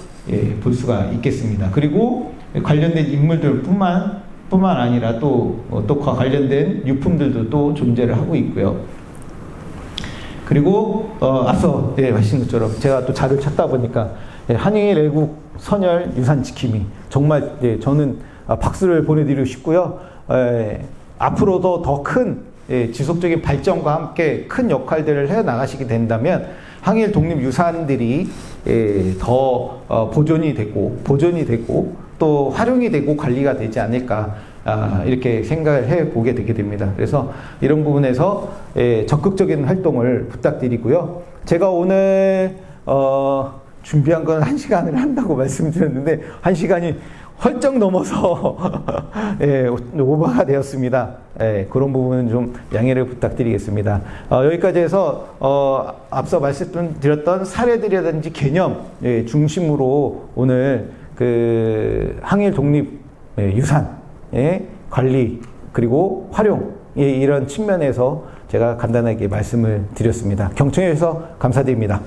볼 수가 있겠습니다. 그리고 관련된 인물들 뿐만 아니라 또 관련된 유품들도 또 존재를 하고 있고요. 그리고 앞서 하신 것처럼 제가 또 자료를 찾다 보니까 한일 애국 선열 유산 지킴이, 정말 저는 박수를 보내드리고 싶고요. 앞으로도 더 큰 지속적인 발전과 함께 큰 역할들을 해 나가시게 된다면 항일 독립 유산들이 더 보존이 되고 또 활용이 되고 관리가 되지 않을까, 이렇게 생각을 해보게 되게 됩니다. 그래서 이런 부분에서 적극적인 활동을 부탁드리고요. 제가 오늘 준비한 건 1시간을 한다고 말씀드렸는데 1시간이 헐쩍 넘어서 오버가 되었습니다. 그런 부분은 좀 양해를 부탁드리겠습니다. 여기까지 해서 앞서 말씀드렸던 사례들이라든지 개념 중심으로 오늘 항일 독립 유산의 관리 그리고 활용 이런 측면에서 제가 간단하게 말씀을 드렸습니다. 경청해 주셔서 감사드립니다.